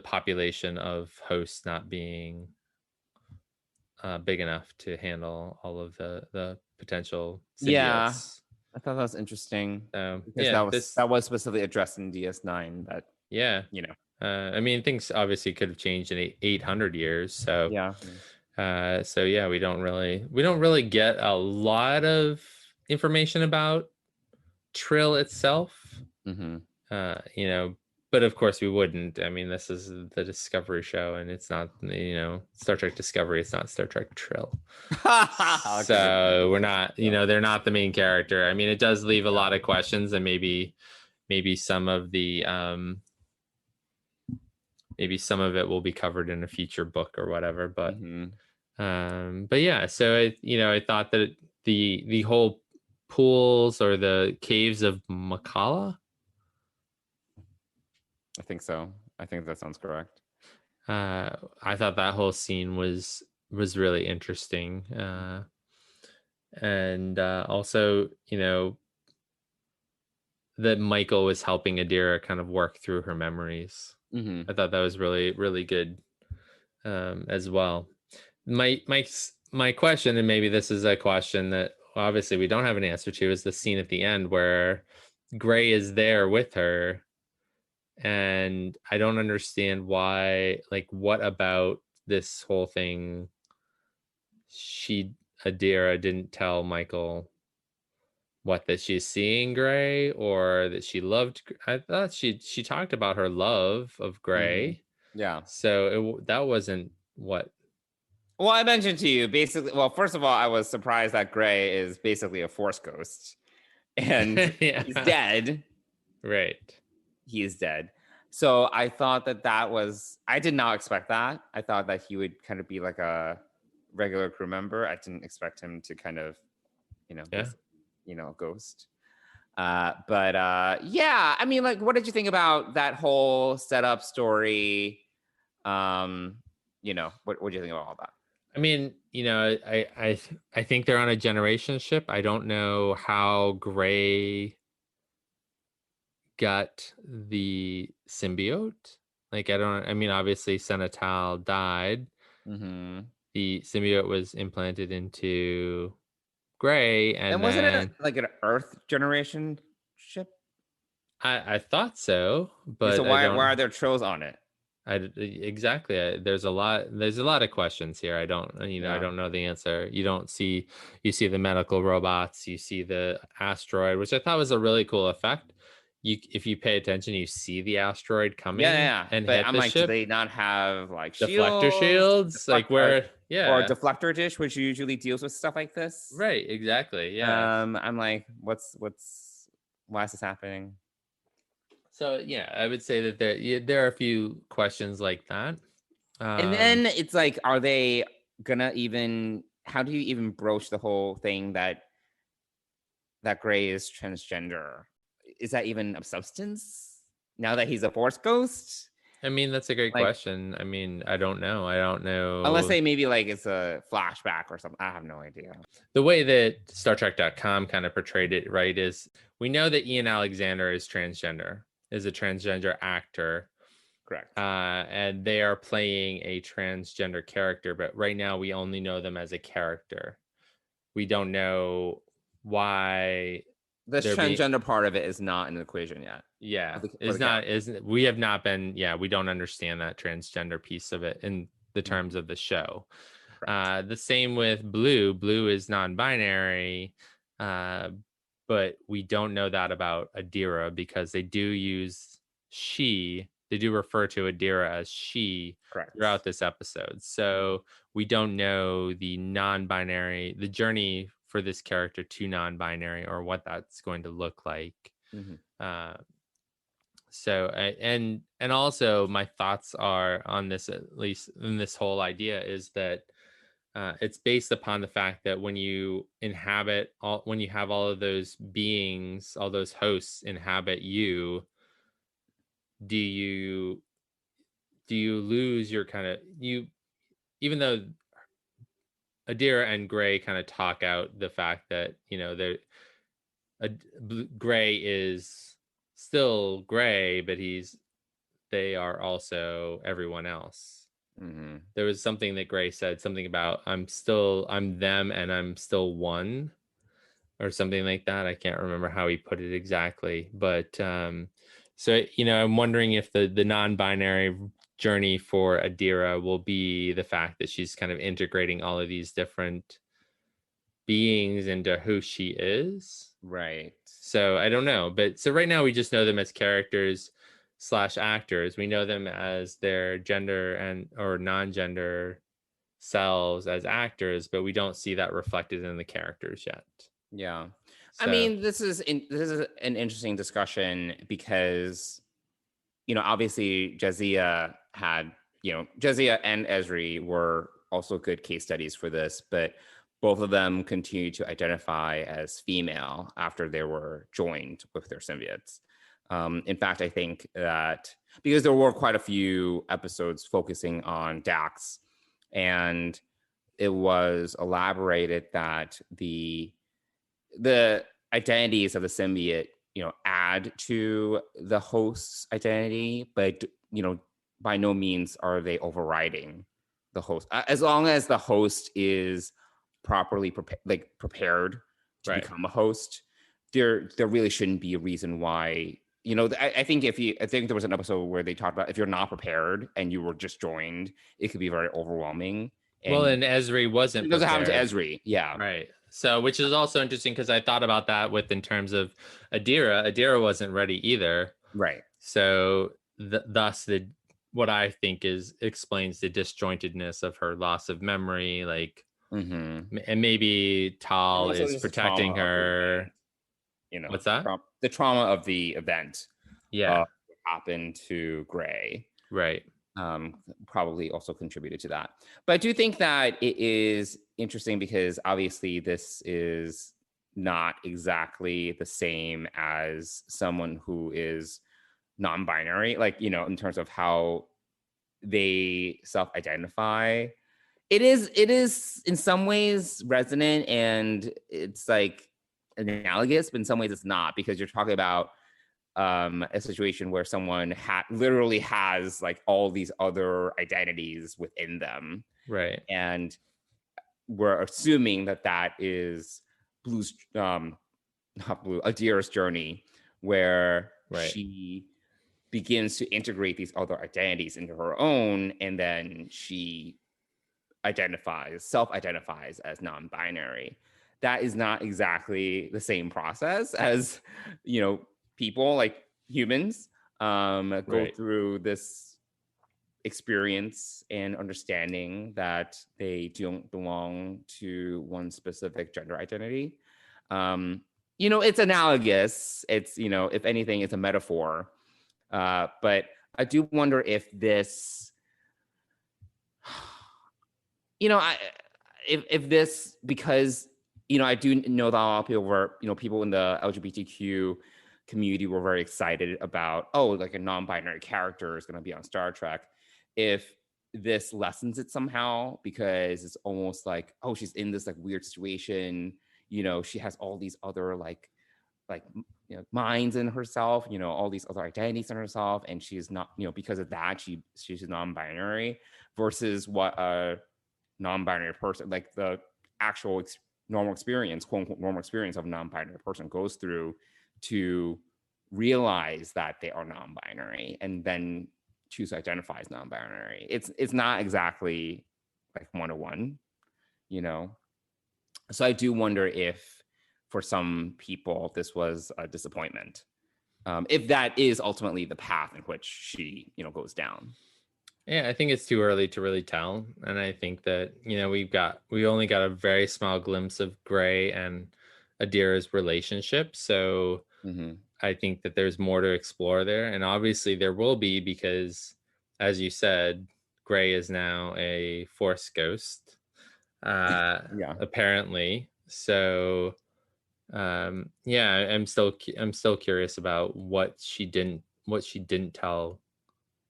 population of hosts not being big enough to handle all of the potential symbiotes. Yeah, I thought that was interesting. So Because yeah, that was specifically addressed in DS9. That yeah, you know. I mean, things obviously could have changed in 800 years. So yeah. So yeah, we don't really get a lot of information about Trill itself. Mm-hmm. You know, but of course we wouldn't. I mean, this is the Discovery show, and it's not, Star Trek Discovery. It's not Star Trek Trill. So we're not, they're not the main character. I mean, it does leave a lot of questions, and maybe some of the maybe some of it will be covered in a future book or whatever. But but yeah, so I thought that the whole pools or the caves of Makala. I think so. I think that sounds correct. I thought that whole scene was really interesting, and also that Michael was helping Adira kind of work through her memories. I thought that was really, really good as well. My question, and maybe this is a question that obviously we don't have an answer to, is the scene at the end where Gray is there with her, and I don't understand why. Like, what about this whole thing? Adira didn't tell Michael that she's seeing Gray, or that she loved. I thought she talked about her love of Gray. Yeah. So that wasn't what. Well, I mentioned to you basically. Well, first of all, I was surprised that Gray is basically a Force ghost, and he's dead. Right. He is dead. So I thought that was. I did not expect that. I thought that he would kind of be like a regular crew member. I didn't expect him to kind of, ghost. But yeah, I mean, like, what did you think about that whole setup story? What do you think about all that? I mean, I think they're on a generation ship. I don't know how Gray got the symbiote. Like, I mean, obviously Senatal died. The symbiote was implanted into Gray, and wasn't it like an Earth generation ship? I thought so, but so why are there Trills on it? Exactly. There's a lot of questions here. I don't know the answer. You see the medical robots, you see the asteroid, which I thought was a really cool effect. If you pay attention, you see the asteroid coming. And but hit I'm the like, ship. do they not have like deflector shields? Like where? Yeah. Or a deflector dish, which usually deals with stuff like this. Right. Exactly. Yeah. I'm like, why is this happening? So yeah, I would say that there are a few questions like that. And then it's like, are they gonna how do you even broach the whole thing that Gray is transgender? Is that even of substance now that he's a Force ghost? I mean, that's a great question. I mean, I don't know. Unless they maybe like it's a flashback or something. I have no idea. The way that StarTrek.com kind of portrayed it, right, is we know that Ian Alexander is a transgender actor. Correct. And they are playing a transgender character, but right now we only know them as a character. We don't know why the transgender part of it is not in the equation yet. Yeah, we have not been. Yeah, we don't understand that transgender piece of it in the terms of the show. The same with Blue. Blue is non-binary, but we don't know that about Adira because they do use she. They do refer to Adira as she throughout this episode. So we don't know the non-binary, the journey for this character to non-binary, or what that's going to look like. So and also my thoughts are on this, at least in this whole idea, is that it's based upon the fact that when you when you have all of those beings, all those hosts inhabit you, do you lose your kind of you, even though Adira and Gray kind of talk out the fact that, you know, Gray is still Gray, but they are also everyone else. Mm-hmm. There was something that Gray said, something about I'm them and I'm still one, or something like that. I can't remember how he put it exactly, but so, you know, I'm wondering if the non-binary journey for Adira will be the fact that she's kind of integrating all of these different beings into who she is. Right. So I don't know, but so right now we just know them as characters / actors. We know them as their gender and or non-gender selves as actors, but we don't see that reflected in the characters yet. Yeah. So, I mean, this is an interesting discussion because, you know, obviously Jadzia and Esri were also good case studies for this, but both of them continue to identify as female after they were joined with their symbiotes. In fact, I think that because there were quite a few episodes focusing on Dax, and it was elaborated that the identities of the symbiote, you know, add to the host's identity, but, you know, by no means are they overriding the host. As long as the host is properly prepared to right. become a host, there really shouldn't be a reason why. You know, I think there was an episode where they talked about if you're not prepared and you were just joined, it could be very overwhelming. And Esri wasn't. It doesn't happen to Esri, yeah. Right. So, which is also interesting because I thought about that in terms of Adira. Adira wasn't ready either. Right. So, thus what I think explains the disjointedness of her loss of memory, like, mm-hmm. And maybe Tal is protecting her. You know, what's that? The trauma of the event. Yeah. Happened to Gray. Right. Probably also contributed to that. But I do think that it is interesting because obviously this is not exactly the same as someone who is non-binary, like, you know, in terms of how they self-identify. It is in some ways resonant and it's like analogous, but in some ways it's not, because you're talking about a situation where someone literally has like all these other identities within them, right? And we're assuming that is Adira's journey, where she begins to integrate these other identities into her own, and then she self-identifies as non-binary. That is not exactly the same process as, you know, people, like humans, go through this experience and understanding that they don't belong to one specific gender identity. You know, it's analogous. It's, you know, if anything, it's a metaphor. But I do wonder if this, you know, if this, because, you know, I do know that a lot of people in the LGBTQ community were very excited about, like a non-binary character is going to be on Star Trek. If this lessens it somehow, because it's almost like, she's in this like weird situation, you know, she has all these other like you know, minds in herself, you know, all these other identities in herself, and she's not, you know, because of that she's non-binary, versus what a non-binary person, like the actual normal experience, quote unquote normal experience of a non-binary person goes through to realize that they are non-binary and then choose to identify as non-binary. It's not exactly like 101, you know. So I do wonder if for some people this was a disappointment, if that is ultimately the path in which she, you know, goes down. Yeah, I think it's too early to really tell. And I think that, you know, we only got a very small glimpse of Gray and Adira's relationship. So I think that there's more to explore there. And obviously there will be, because as you said, Gray is now a Force ghost. Yeah. apparently. So yeah, I'm still curious about what she didn't tell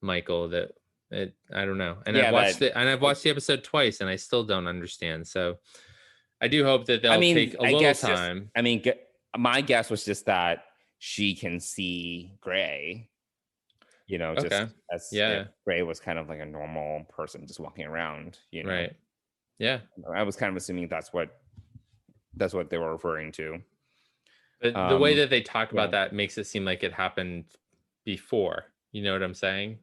Michael that I don't know. And Yeah, I've watched the episode twice and I still don't understand. So I do hope that I they'll mean, take a I little guess time. my guess was just that she can see Gray, just Okay. as if Yeah. Gray was kind of like a normal person just walking around. Right. Yeah. I was kind of assuming that's what they were referring to. But the way that they talk yeah. about that makes it seem like it happened before. You know what I'm saying?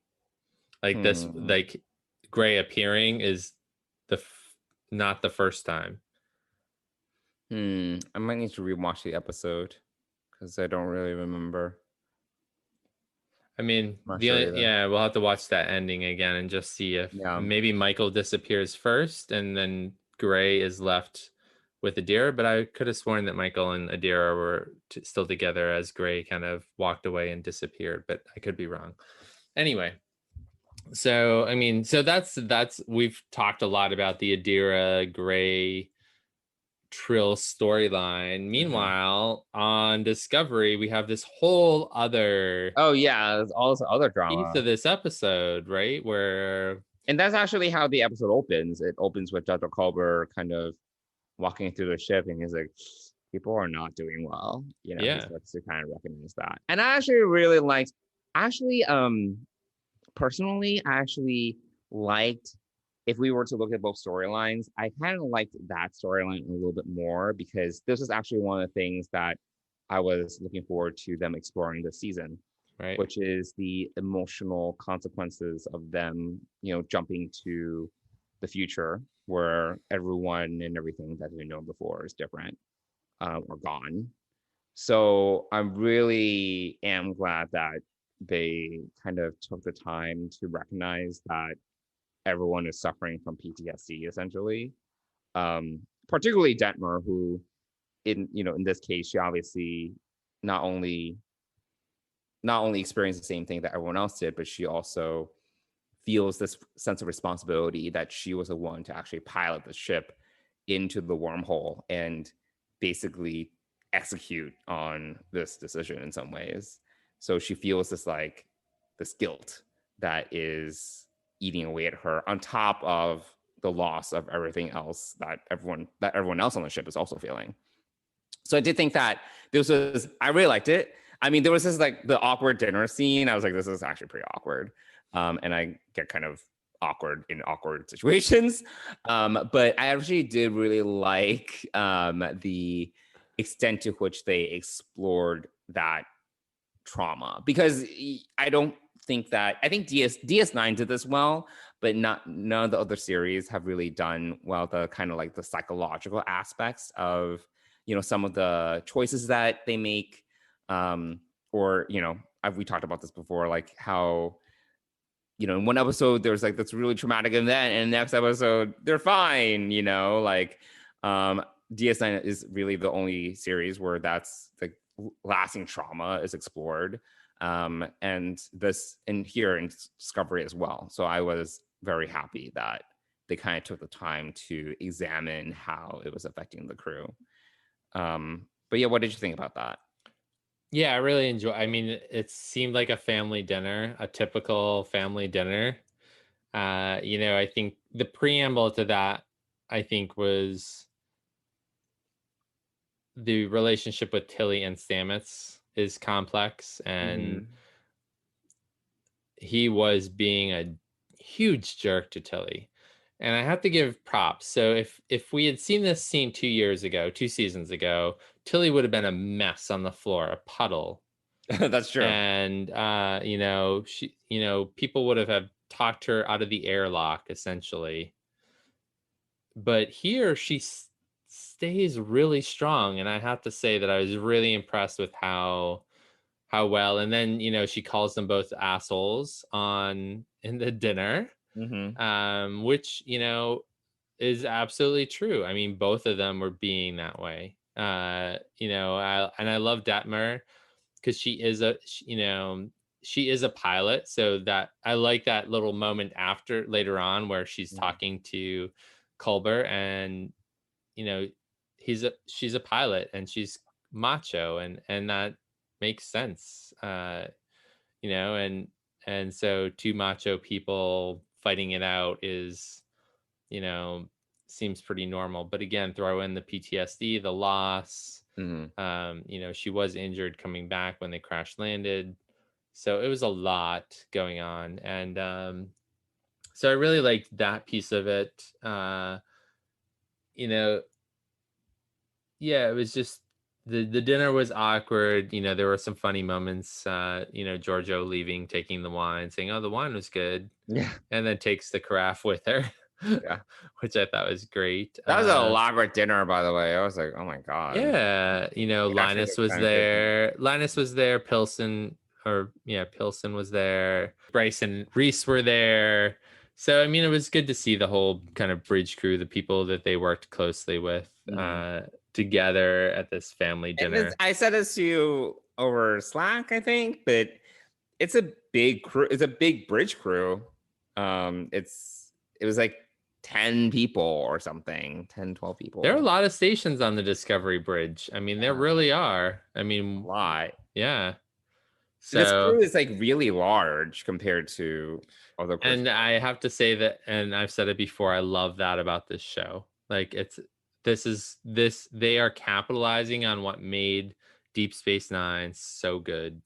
Like this, like Gray appearing is not the first time. I might need to rewatch the episode because I don't really remember. I mean, Not sure either. we'll have to watch that ending again and just see if maybe Michael disappears first and then Gray is left with Adira. But I could have sworn that Michael and Adira were still together as Gray kind of walked away and disappeared, but I could be wrong. Anyway, so I mean, so that's we've talked a lot about the Adira Gray Trill storyline. Meanwhile, on Discovery, we have this whole other there's all this other drama piece of this episode, right? And that's actually how the episode opens. It opens with Dr. Culber kind of walking through the ship, and he's like, people are not doing well. He starts to kind of recognize that. And I actually really liked, personally, I actually liked, if we were to look at both storylines, I kind of liked that storyline a little bit more because this is actually one of the things that I was looking forward to them exploring this season, right? Which is the emotional consequences of them, jumping to the future where everyone and everything that they've known before is different or gone. So I really am glad that they kind of took the time to recognize that everyone is suffering from PTSD essentially. Particularly Detmer, who in this case, she obviously not only experienced the same thing that everyone else did, but she also feels this sense of responsibility that she was the one to actually pilot the ship into the wormhole and basically execute on this decision in some ways. So she feels this guilt that is eating away at her on top of the loss of everything else that everyone else on the ship is also feeling. So I did think that I really liked it. I mean, there was this the awkward dinner scene. I was like, this is actually pretty awkward. And I get kind of awkward in awkward situations. But I actually did really like the extent to which they explored that trauma, because I think DS9 did this well, but none of the other series have really done well the kind of the psychological aspects of some of the choices that they make, or we talked about this before, like how in one episode there's this really traumatic event, and the next episode they're fine. DS9 is really the only series where that's lasting trauma is explored, and here in Discovery as well. So I was very happy that they kind of took the time to examine how it was affecting the crew. But yeah, what did you think about that? Yeah, I really enjoy. I mean, it seemed like a family dinner, a typical family dinner. I think the preamble to that, I think, was the relationship with Tilly and Stamets is complex, and he was being a huge jerk to Tilly. And I have to give props. So if we had seen this scene 2 seasons ago, Tilly would have been a mess on the floor, a puddle. That's true. And she, people would have talked her out of the airlock essentially. But here she stays really strong, and I have to say that I was really impressed with how well. And then she calls them both assholes in the dinner. Which is absolutely true. I mean, both of them were being that way. I love Detmer because she is a pilot. So that I like that little moment later on where she's talking to Culber, and she's a pilot, and she's macho, and that makes sense. And so two macho people fighting it out is, seems pretty normal. But again, throw in the PTSD, the loss. She was injured coming back when they crash landed. So it was a lot going on. And so I really liked that piece of it. It was just the dinner was awkward. There were some funny moments. Giorgio leaving, taking the wine, saying, "Oh, the wine was good." Yeah. And then takes the carafe with her. Yeah. Which I thought was great. That was an elaborate dinner, by the way. I was like, oh my God. Yeah. Linus was there. Pilsen was there. Bryce and Reese were there. So, I mean, it was good to see the whole kind of bridge crew, the people that they worked closely with together at this family dinner. I said this to you over Slack, I think, but it's a big crew. It's a big bridge crew. It was like 10 people or something, 10, 12 people. There are a lot of stations on the Discovery Bridge. I mean, there really are. I mean, a lot. Yeah. So this crew is like really large compared to other crews. And I have to say that, and I've said it before, I love that about this show. Like they are capitalizing on what made Deep Space Nine so good,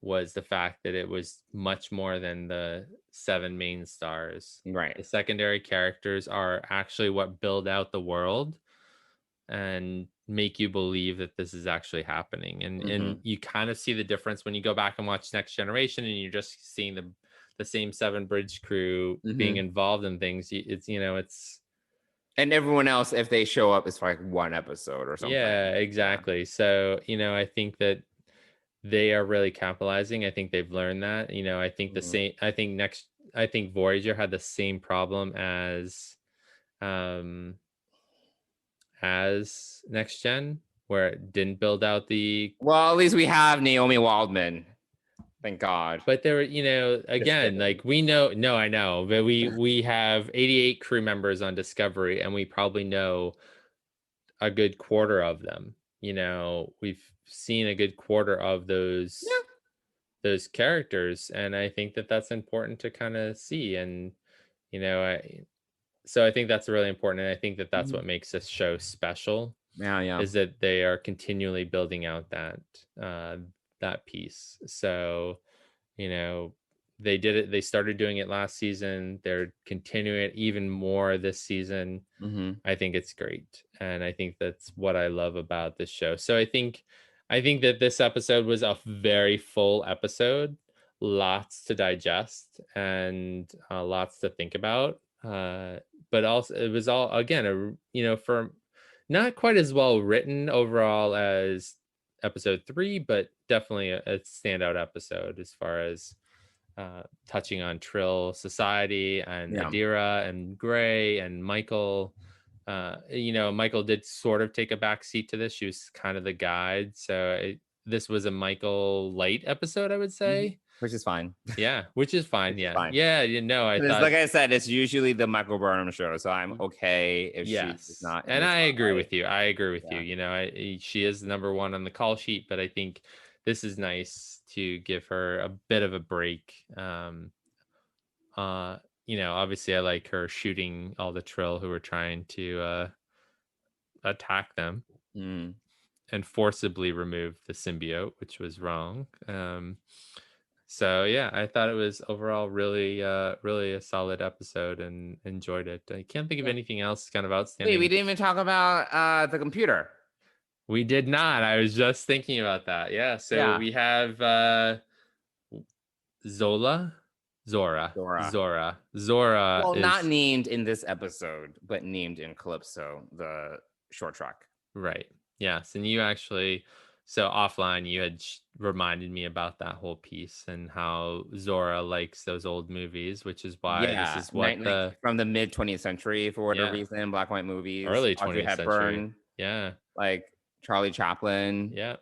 was the fact that it was much more than the 7 main stars. Right. The secondary characters are actually what build out the world and make you believe that this is actually happening. And you kind of see the difference when you go back and watch Next Generation, and you're just seeing the same 7 bridge crew being involved in things. It's and everyone else, if they show up, it's for like 1 episode or something. Yeah, exactly. Yeah. So, I think that they are really capitalizing. I think they've learned that. I think the same. I think Voyager had the same problem as Next Gen, where it didn't build out the. Well, at least we have Naomi Waldman. Thank God. But there were, again, like we know. No, I know, but we have 88 crew members on Discovery, and we probably know a good quarter of them. We've seen a good quarter of those characters, and I think that that's important to kind of see. And so I think that's really important, and I think that that's what makes this show special. Is that they are continually building out that piece. So they did it. They started doing it last season. They're continuing it even more this season. I think it's great. And I think that's what I love about this show. So I think that this episode was a very full episode, lots to digest and lots to think about. But also it was all, again, for not quite as well written overall as episode 3, but definitely a standout episode as far as touching on Trill society and Adira and Gray and Michael. Michael did sort of take a back seat to this. She was kind of the guide. So this was a Michael light episode, I would say. Which is fine. Yeah, which is fine. Yeah. Fine. Yeah, I thought, like I said, it's usually the Michael Burnham show. So I'm okay if she's not. And I agree with you. I agree with you. She is number 1 on the call sheet, but I think this is nice to give her a bit of a break. Obviously I like her shooting all the Trill who were trying to attack them and forcibly remove the symbiote, which was wrong. So yeah, I thought it was overall really a solid episode and enjoyed it. I can't think of anything else kind of outstanding. Wait, we didn't even talk about the computer. We did not. I was just thinking about that. Yeah. So we have Zora. Well, not named in this episode, but named in Calypso, the short track. Right. Yes. And you actually, so offline, you had reminded me about that whole piece and how Zora likes those old movies, which is why this is what from the mid 20th century, for whatever reason, black and white movies, early 20th century. Like Charlie Chaplin. Yeah.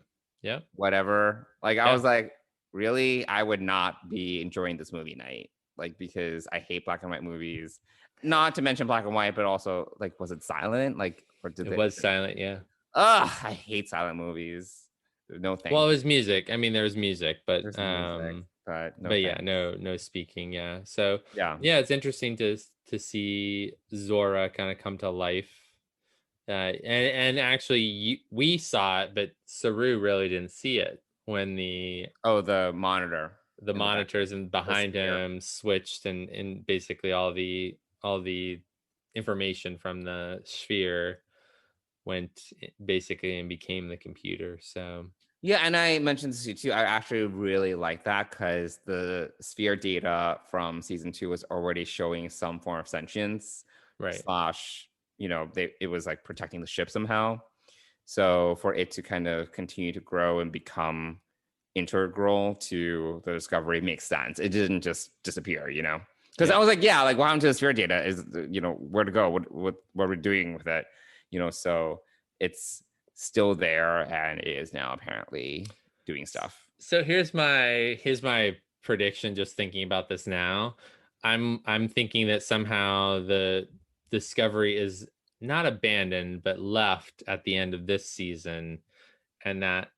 Whatever. Like I was like, really? I would not be enjoying this movie night. Like, because I hate black and white movies. not to mention black and white, but also like, was it silent? Like, or did It was silent, yeah. Ugh, I hate silent movies. No thank Well, it you. was music. I mean, there was music, but There's music, but no yeah, thanks. no speaking. Yeah. So Yeah. it's interesting to see Zora kind of come to life. And actually, we saw it, but Saru really didn't see it when the monitor, the monitors and behind sphere. him switched, and basically all the information from the sphere went basically and became the computer. So yeah, and I mentioned this to you too. I actually really like that because the sphere data from season 2 was already showing some form of sentience, right? It was like protecting the ship somehow. So for it to kind of continue to grow and become integral to the discovery makes sense. It didn't just disappear, because I was like, yeah, like what happened to the sphere data is, where to go? What are we doing with it? So it's still there and it is now apparently doing stuff. So here's my prediction. Just thinking about this now, I'm thinking that somehow the discovery is not abandoned but left at the end of this season, and that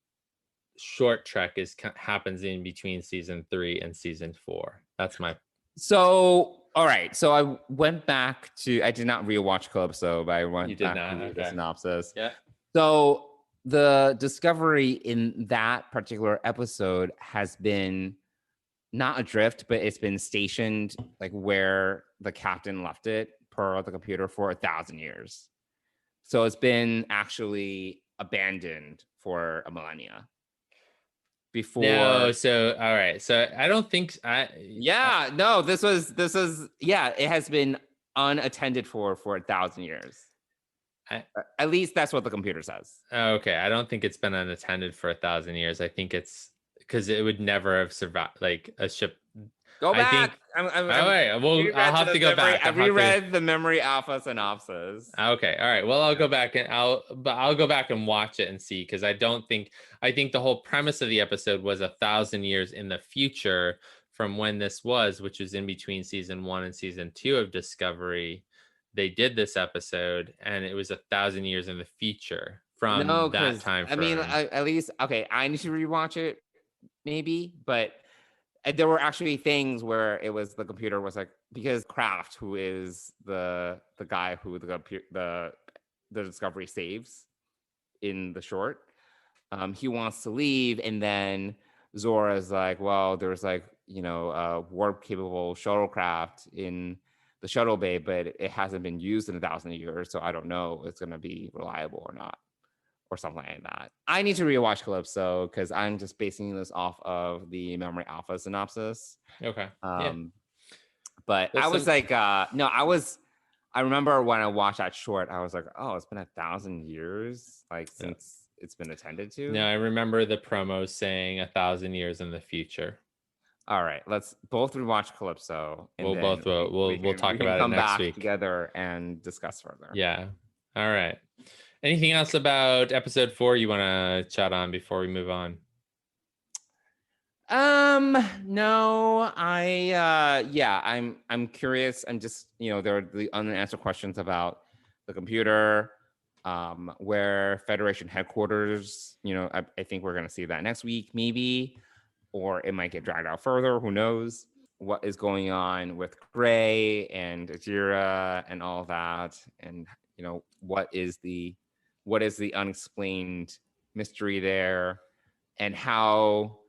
short trek happens in between season 3 and season 4. That's my. So all right, so I went back to, I did not rewatch Calypso, but I went back to the synopsis. Yeah. So the discovery in that particular episode has been not adrift, but it's been stationed like where the captain left it per the computer for 1,000 years. So it's been actually abandoned for a millennia. Before. No, so all right. So I don't think this was it has been unattended for 1,000 years. At least that's what the computer says. Okay, I don't think it's been unattended for 1,000 years. I think it's because it would never have survived, like a ship. Go back. I'll have to go back. I reread the Memory Alpha synopsis. Okay, all right. Well, I'll go back and I'll go back and watch it and see, because I think the whole premise of the episode was 1,000 years in the future from when this was, which was in between season 1 and season 2 of Discovery. They did this episode, and it was 1,000 years in the future from that time frame. I mean, at least I need to rewatch it, maybe, but there were actually things where it was the computer was like, because Kraft, who is the guy who the Discovery saves in the short, he wants to leave, and then Zora's like, well, there's like a warp capable shuttlecraft in the shuttle bay, but it hasn't been used in 1,000 years, so I don't know if it's going to be reliable or not, or something like that. I need to rewatch Calypso because I'm just basing this off of the Memory Alpha synopsis. Okay. But I was like, I remember when I watched that short, I was like, oh, it's been 1,000 years, like since it's been attended to. No, I remember the promo saying 1,000 years in the future. All right, let's both rewatch Calypso. And we'll talk about it next week together and discuss further. Yeah. All right. Anything else about episode 4 you want to chat on before we move on? No, I'm curious. I'm just, there are the unanswered questions about the computer, where Federation headquarters, I think we're going to see that next week, maybe, or it might get dragged out further. Who knows what is going on with Gray and Adira and all that. And, what is the unexplained mystery there, and how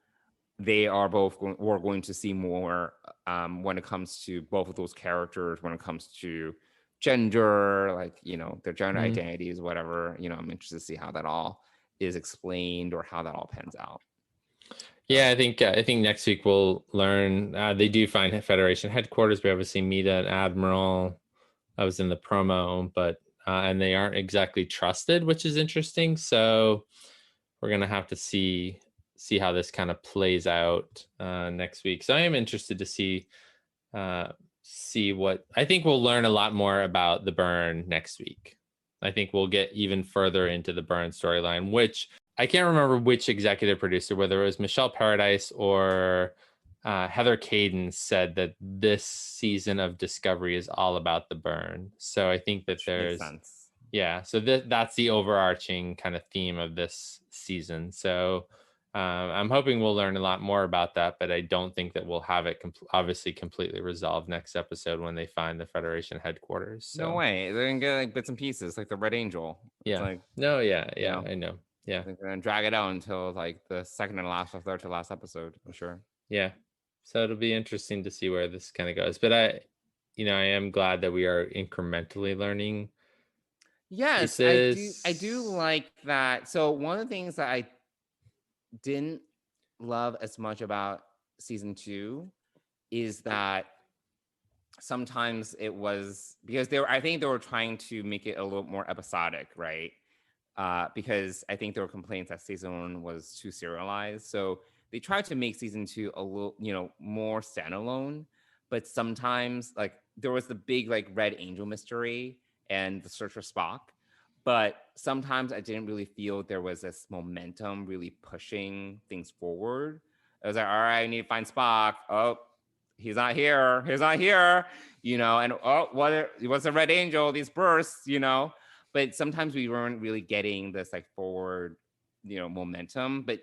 they are both we're going to see more when it comes to both of those characters, when it comes to gender, like, their gender identities, whatever. I'm interested to see how that all is explained or how that all pans out. Yeah, I think next week we'll learn. They do find Federation headquarters. We obviously meet an admiral. I was in the promo, but and they aren't exactly trusted, which is interesting. So we're gonna have to see how this kind of plays out next week. So I am interested to see what I think we'll learn a lot more about the Burn next week. I think we'll get even further into the Burn storyline, which I can't remember which executive producer, whether it was Michelle Paradise or Heather Caden said that this season of Discovery is all about the burn. So I think that Makes there's sense. so that's the overarching kind of theme of this season. So I'm hoping we'll learn a lot more about that, but I don't think that we'll have it obviously completely resolved next episode when they find the Federation headquarters. So. No way. They're gonna get like bits and pieces, like the Red Angel. It's Yeah. like, no. Yeah. you know, I know. Yeah. they're gonna drag it out until like the second and last or third to last episode, I'm sure. Yeah. So it'll be interesting to see where this kind of goes. But I am glad that we are incrementally learning. Yes, I do like that. So one of the things that I didn't love as much about season 2 is that sometimes it was because I think they were trying to make it a little more episodic, right? Because I think there were complaints that season 1 was too serialized. So they tried to make season 2 a little, more standalone. But sometimes, like, there was the big like Red Angel mystery and the search for Spock. But sometimes I didn't really feel there was this momentum really pushing things forward. I was like, all right, I need to find Spock. Oh, he's not here. He's not here. And what's a Red Angel? These bursts, But sometimes we weren't really getting this like forward, momentum. But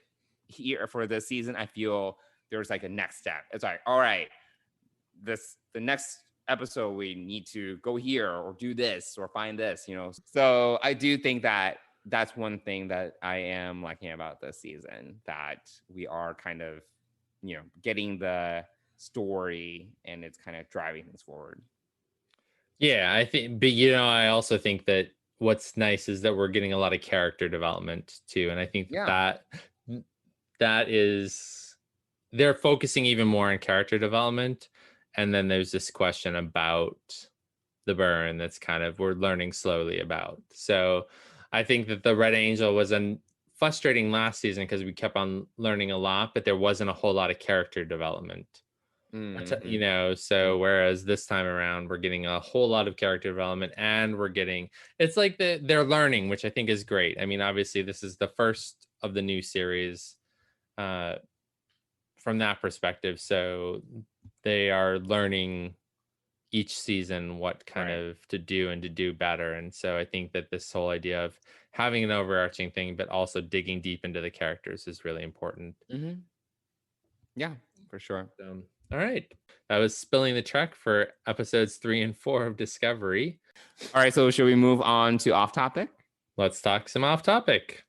here for this season, I feel there's like a next step. It's like, all right, the next episode we need to go here or do this or find this. So I do think that that's one thing that I am liking about this season, that we are kind of getting the story and it's kind of driving things forward. Yeah, I think, but I also think that what's nice is that we're getting a lot of character development too, and I think that is, they're focusing even more on character development. And then there's this question about the burn that's kind of we're learning slowly about. So I think that the Red Angel was frustrating last season because we kept on learning a lot, but there wasn't a whole lot of character development. So whereas this time around we're getting a whole lot of character development, and we're getting, it's like they're learning, which I think is great. I mean, obviously this is the first of the new series from that perspective, so they are learning each season what kind of to do and to do better. And so I think that this whole idea of having an overarching thing but also digging deep into the characters is really important. Yeah, for sure. All right, that was Spilling the Trek for episodes 3 and 4 of Discovery. All right, so should we move on to off topic? Let's talk some off topic.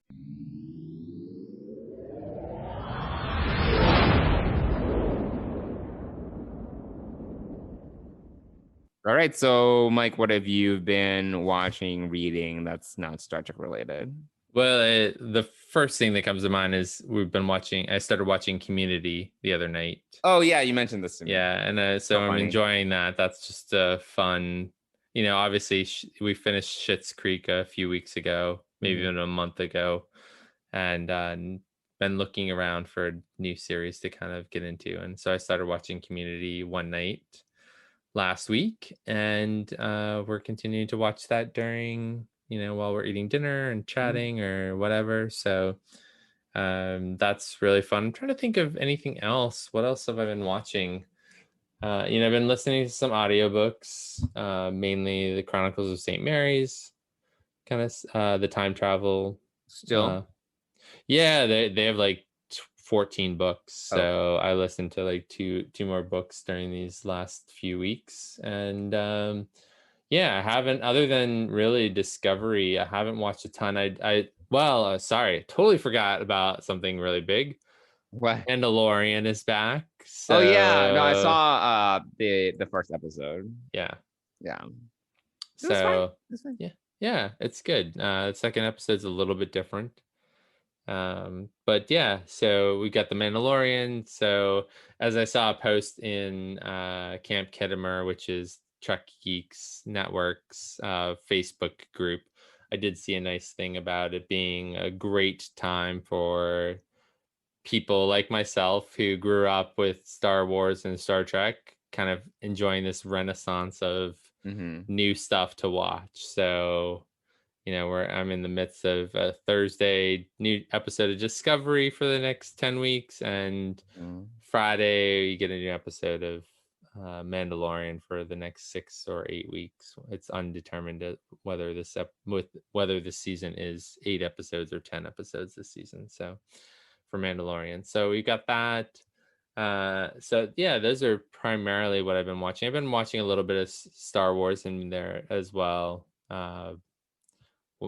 All right, so Mike, what have you been watching, reading that's not Star Trek related? Well, the first thing that comes to mind is I started watching Community the other night. Oh yeah, you mentioned this to me. Yeah, and so I'm enjoying that. That's just fun. Obviously we finished Schitt's Creek a few weeks ago, maybe even a month ago, and been looking around for a new series to kind of get into. And so I started watching Community one night last week, and we're continuing to watch that during while we're eating dinner and chatting or whatever. So that's really fun. I'm trying to think of anything else. What else have I been watching? I've been listening to some audiobooks, mainly the Chronicles of St. Mary's, kind of the time travel still. They have like 14 books, so I listened to like two more books during these last few weeks. And I haven't, other than really Discovery, I haven't watched a ton. Sorry, totally forgot about something really big. What? Mandalorian is back. So, oh yeah, no, I saw the first episode. Yeah. So it's good. The second episode's a little bit different. But yeah, so we got the Mandalorian. So as I saw a post in Camp Khitomer, which is Trek Geeks Network's Facebook group, I did see a nice thing about it being a great time for people like myself who grew up with Star Wars and Star Trek, kind of enjoying this renaissance of new stuff to watch. So I'm in the midst of a Thursday new episode of Discovery for the next 10 weeks and Friday you get a new episode of Mandalorian for the next 6 or 8 weeks. It's undetermined whether whether this season is 8 episodes or 10 episodes this season. So for Mandalorian, so we got that. So yeah, those are primarily what I've been watching. I've been watching a little bit of Star Wars in there as well.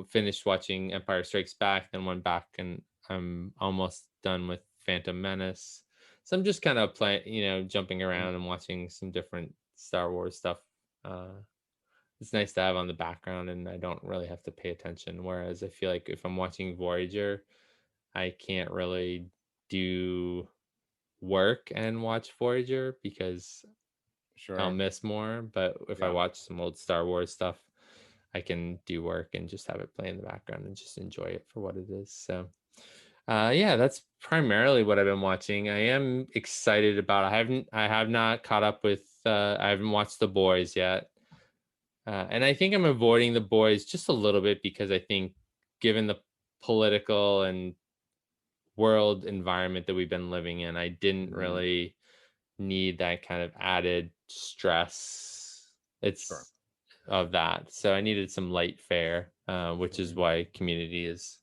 Finished watching Empire Strikes Back, then went back, and I'm almost done with Phantom Menace. So I'm just kind of jumping around and watching some different Star Wars stuff. It's nice to have on the background, and I don't really have to pay attention. Whereas I feel like if I'm watching Voyager, I can't really do work and watch Voyager because I'll miss more. But if I watch some old Star Wars stuff, I can do work and just have it play in the background and just enjoy it for what it is. So yeah, that's primarily what I've been watching. I am excited about I have not caught up with I haven't watched The Boys yet. And I think I'm avoiding The Boys just a little bit because I think given the political and world environment that we've been living in, I didn't really need that kind of added stress. Of that. So I needed some light fare, which is why Community is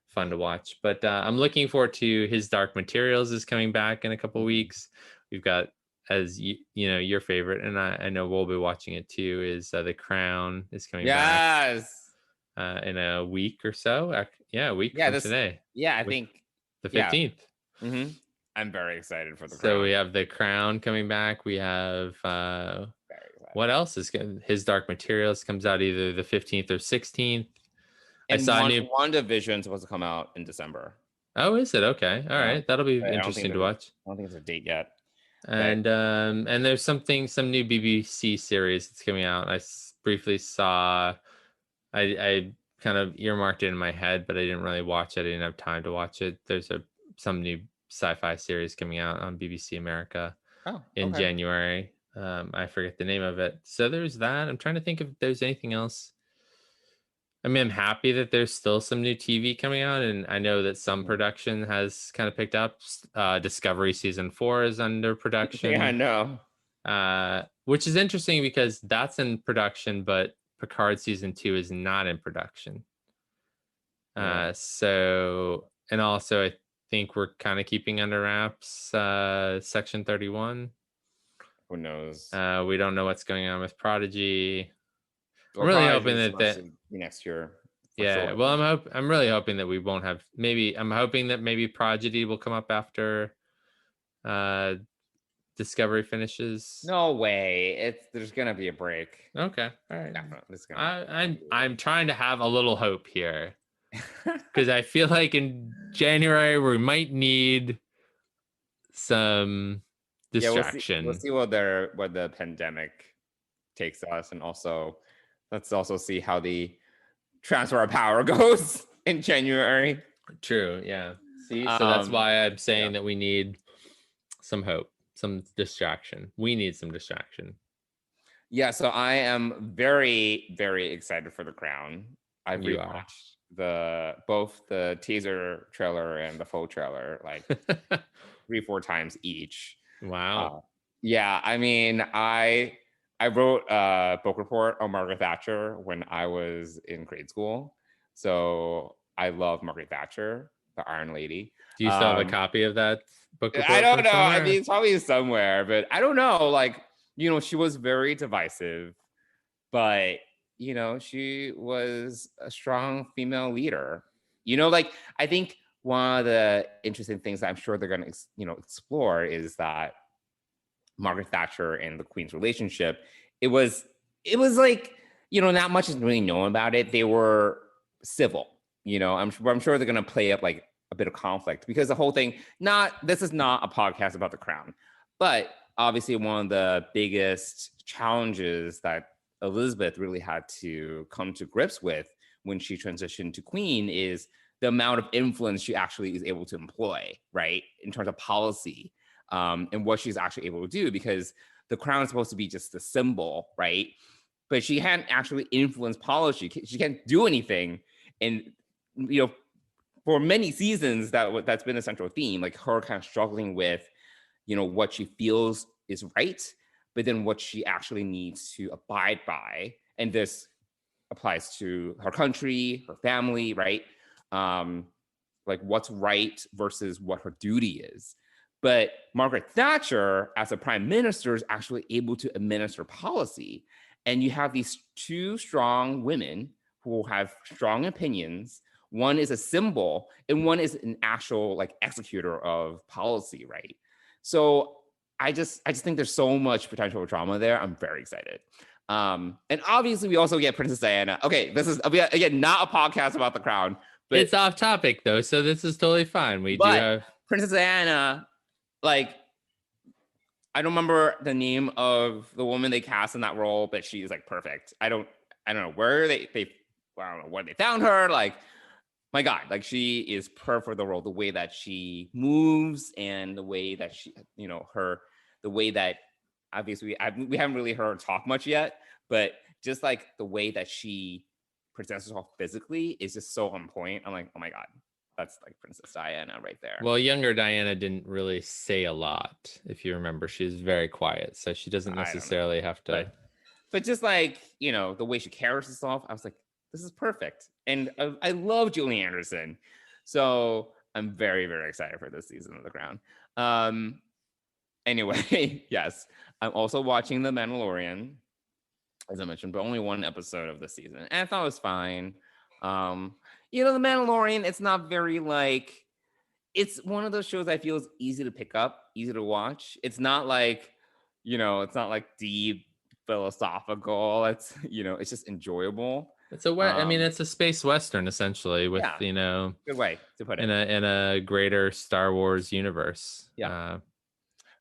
fun to watch. But I'm looking forward to His Dark Materials is coming back in a couple weeks. We've got, as you know, your favorite, and I know we'll be watching it too, is The Crown is coming back in a week or so. A week from today. Yeah, I think the 15th. Mm-hmm. I'm very excited for The Crown. So we have The Crown coming back. We have what else is good? His Dark Materials comes out either the 15th or 16th. And I saw WandaVision supposed to come out in December. Oh, is it? Okay. All right. That'll be interesting to watch. I don't think it's a date yet. And there's some new BBC series that's coming out. I briefly saw, I kind of earmarked it in my head, but I didn't really watch it. I didn't have time to watch it. There's some new sci-fi series coming out on BBC America in January. I forget the name of it. So there's that. I'm trying to think if there's anything else. I mean, I'm happy that there's still some new TV coming out, and I know that some production has kind of picked up. Discovery season 4 is under production. Yeah, I know. Which is interesting because that's in production, but Picard season 2 is not in production. So, and also I think we're kind of keeping under wraps Section 31. Who knows? We don't know what's going on with Prodigy. I'm really hoping that next year. Yeah, sure. Well, I'm really hoping that we won't have. I'm hoping that maybe Prodigy will come up after Discovery finishes. No way. There's gonna be a break. Okay, all right. Definitely. I'm trying to have a little hope here because I feel like in January we might need some distraction. We'll see what the pandemic takes us, and also let's also see how the transfer of power goes in January. True. Yeah. See, so that's why I'm saying that we need some hope, some distraction. We need some distraction. Yeah. So I am very, very excited for The Crown. I've rewatched both the teaser trailer and the full trailer like 3-4 times each. Wow. Yeah. I mean, I wrote a book report on Margaret Thatcher when I was in grade school. So I love Margaret Thatcher, the Iron Lady. Do you still have a copy of that book report? I don't know. Somewhere? I mean, it's probably somewhere, but I don't know. Like, she was very divisive, but, she was a strong female leader. I think one of the interesting things that I'm sure they're going to, explore is that Margaret Thatcher and the Queen's relationship, it was like, not much is really known about it. They were civil, I'm sure they're going to play up like a bit of conflict because the whole thing, this is not a podcast about The Crown, but obviously one of the biggest challenges that Elizabeth really had to come to grips with when she transitioned to Queen is the amount of influence she actually is able to employ, right? In terms of policy. And what she's actually able to do, because the crown is supposed to be just a symbol, right? But she hadn't actually influenced policy. She can't do anything. And, for many seasons, that's been a central theme, like her kind of struggling with, what she feels is right, but then what she actually needs to abide by. And this applies to her country, her family, right? Like what's right versus what her duty is. But Margaret Thatcher, as a prime minister, is actually able to administer policy. And you have these two strong women who have strong opinions. One is a symbol, and one is an actual like executor of policy, right? So I just think there's so much potential drama there. I'm very excited. And obviously we also get Princess Diana. Okay, this is again not a podcast about the crown, but it's off topic though, so this is totally fine. We do have Princess Diana. Like, I don't remember the name of the woman they cast in that role, but she's like perfect. I don't know where they I don't know where they found her. Like, my God, like she is perfect for the role. The way that she moves and the way that she, the way that obviously we haven't really heard her talk much yet, but just like the way that she presents herself physically is just so on point. I'm like, oh my God, that's like Princess Diana right there. Well, younger Diana didn't really say a lot. If you remember, she's very quiet, so she doesn't necessarily have to. But just like, the way she carries herself, I was like, this is perfect. And I love Julie Anderson. So I'm very, very excited for this season of The Crown. Anyway, yes, I'm also watching The Mandalorian, as I mentioned, but only one episode of the season. And I thought it was fine. The Mandalorian, it's not very like, it's one of those shows I feel is easy to pick up, easy to watch. It's not like, it's not like deep philosophical. It's, it's just enjoyable. It's it's a space western essentially with, good way to put it, in a greater Star Wars universe. Yeah.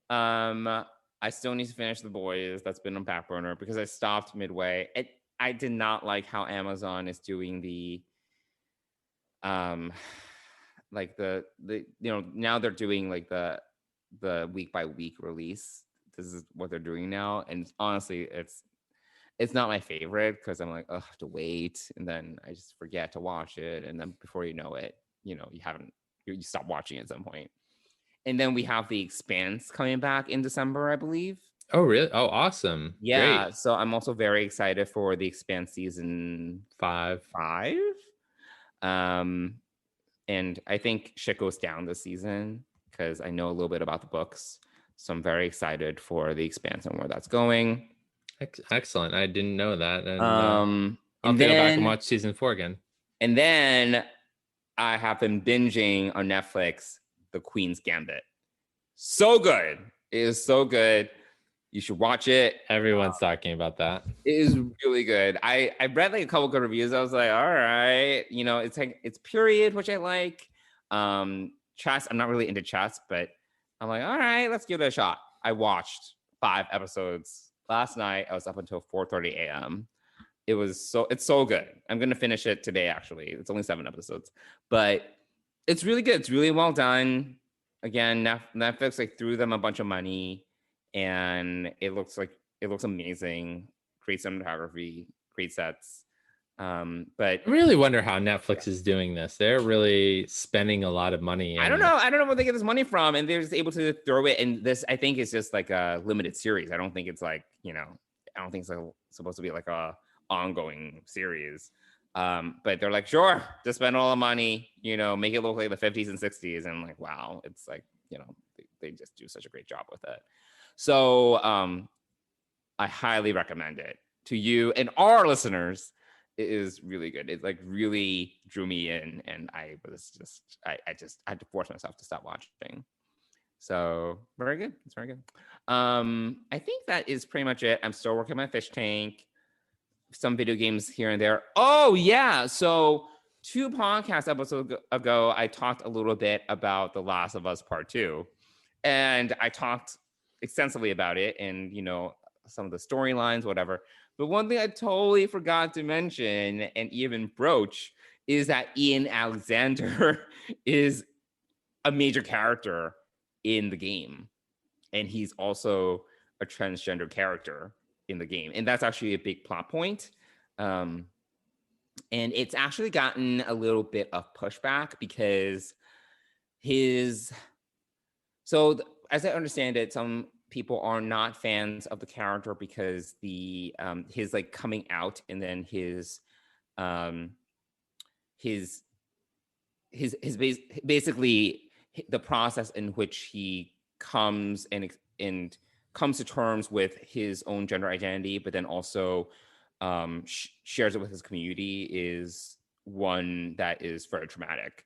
I still need to finish The Boys. That's been on back burner because I stopped midway. I did not like how Amazon is doing the like the now they're doing like the week by week release. This is what they're doing now, and honestly, it's not my favorite because I'm like, oh, I have to wait, and then I just forget to watch it, and then before you know it, you stop watching at some point. And then we have The Expanse coming back in December, I believe. Oh, really? Oh, awesome. Yeah. Great. So I'm also very excited for The Expanse season 5. And I think shit goes down this season because I know a little bit about the books. So I'm very excited for The Expanse and where that's going. Excellent. I didn't know that. And I'll have to go back and watch season 4 again. And then I have been binging on Netflix The Queen's Gambit. So good. It is so good. You should watch it. Everyone's talking about that. It is really good. I read like a couple good reviews. I was like, all right, it's like it's period, which I like. Chess, I'm not really into chess, but I'm like, all right, let's give it a shot. I watched 5 episodes last night. I was up until 4:30 a.m. It's so good. I'm gonna finish it today. Actually, it's only 7 episodes, but it's really good. It's really well done. Again, Netflix like threw them a bunch of money, and it looks amazing. Great cinematography, great sets. But I really wonder how Netflix is doing this. They're really spending a lot of money. I don't know where they get this money from, and they're just able to throw it. And this, I think, is just like a limited series. I don't think it's like I don't think it's supposed to be like a ongoing series. But they're like, sure, just spend all the money, make it look like the 50s and 60s. And I'm like, wow, it's like, they just do such a great job with it. So I highly recommend it to you and our listeners. It is really good. It like really drew me in, and I had to force myself to stop watching. So very good. It's very good. I think that is pretty much it. I'm still working my fish tank. Some video games here and there. Oh yeah. So 2 podcast episodes ago, I talked a little bit about The Last of Us Part 2, and I talked extensively about it and some of the storylines, whatever. But one thing I totally forgot to mention and even broach is that Ian Alexander is a major character in the game, and he's also a transgender character in the game, and that's actually a big plot point. And it's actually gotten a little bit of pushback because as I understand it, some people are not fans of the character because his like coming out and then um his basically the process in which he comes and comes to terms with his own gender identity, but then also shares it with his community is one that is very traumatic.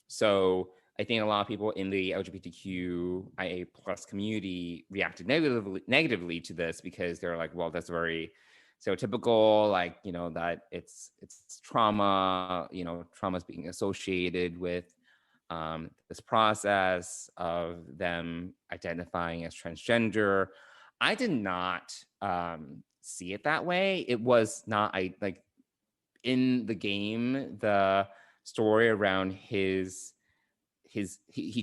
So I think a lot of people in the LGBTQIA plus community reacted negatively to this because they're like, well, that's very stereotypical, like, you know, that it's trauma, you know, trauma is being associated with this process of them identifying as transgender. I did not see it that way. It was not, like in the game, the story around he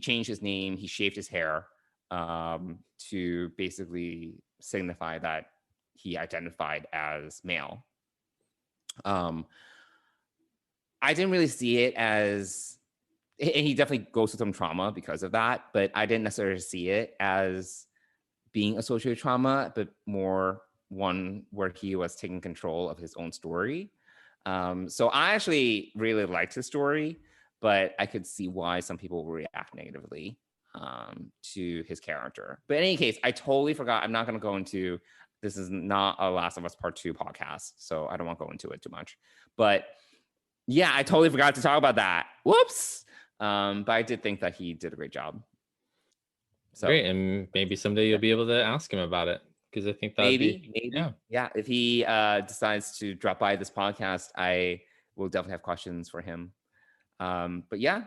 changed his name, he shaved his hair to basically signify that he identified as male. I didn't really see it as, and he definitely goes through some trauma because of that, but I didn't necessarily see it as being associated with trauma, but more one where he was taking control of his own story. So I actually really liked his story, but I could see why some people will react negatively to his character. But in any case, I totally forgot. I'm not going to go into, this is not a Last of Us Part 2 podcast, so I don't want to go into it too much. But yeah, I totally forgot to talk about that. Whoops. But I did think that he did a great job. So great, and maybe someday you'll be able to ask him about it, because I think that maybe yeah. If he decides to drop by this podcast, I will definitely have questions for him. But yeah,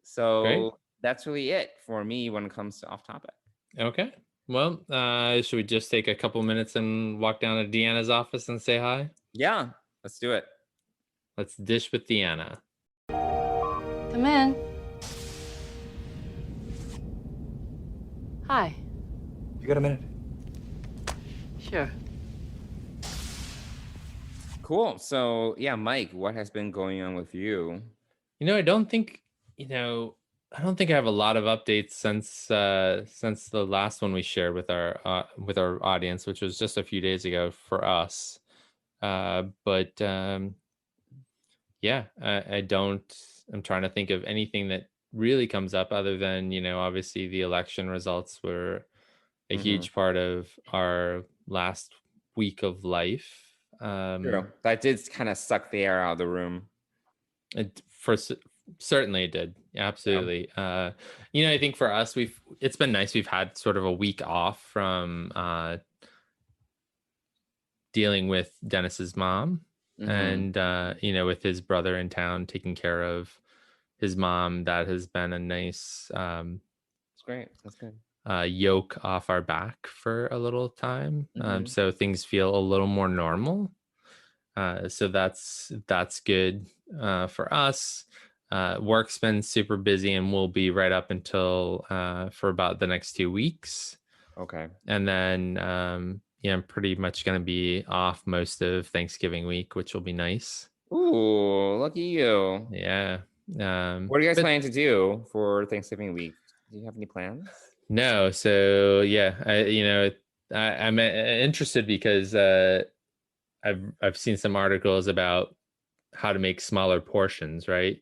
so great. That's really it for me when it comes to off topic. Okay. Well, should we just take a couple minutes and walk down to Deanna's office and say hi? Yeah, let's do it. Let's dish with Deanna. Come in. Hi. You got a minute? Sure. Cool. So yeah, Mike, what has been going on with you? I don't think I have a lot of updates since the last one we shared with our audience, which was just a few days ago for us. But yeah, I don't. I'm trying to think of anything that really comes up other than obviously the election results were a huge part of our last week of life. True. That did kind of suck the air out of the room. Certainly it did. Absolutely. Yeah. I think for us, it's been nice. We've had sort of a week off from dealing with Dennis's mom and, with his brother in town, taking care of his mom. That has been a nice, it's great. That's good. Yoke off our back for a little time. So things feel a little more normal. So that's good for us. Work's been super busy and we'll be right up until for about the next 2 weeks. Okay. And then I'm pretty much going to be off most of Thanksgiving week, which will be nice. Ooh, lucky you. Yeah. What are you guys planning to do for Thanksgiving week? Do you have any plans? No. So yeah, I'm interested because I've seen some articles about how to make smaller portions, right?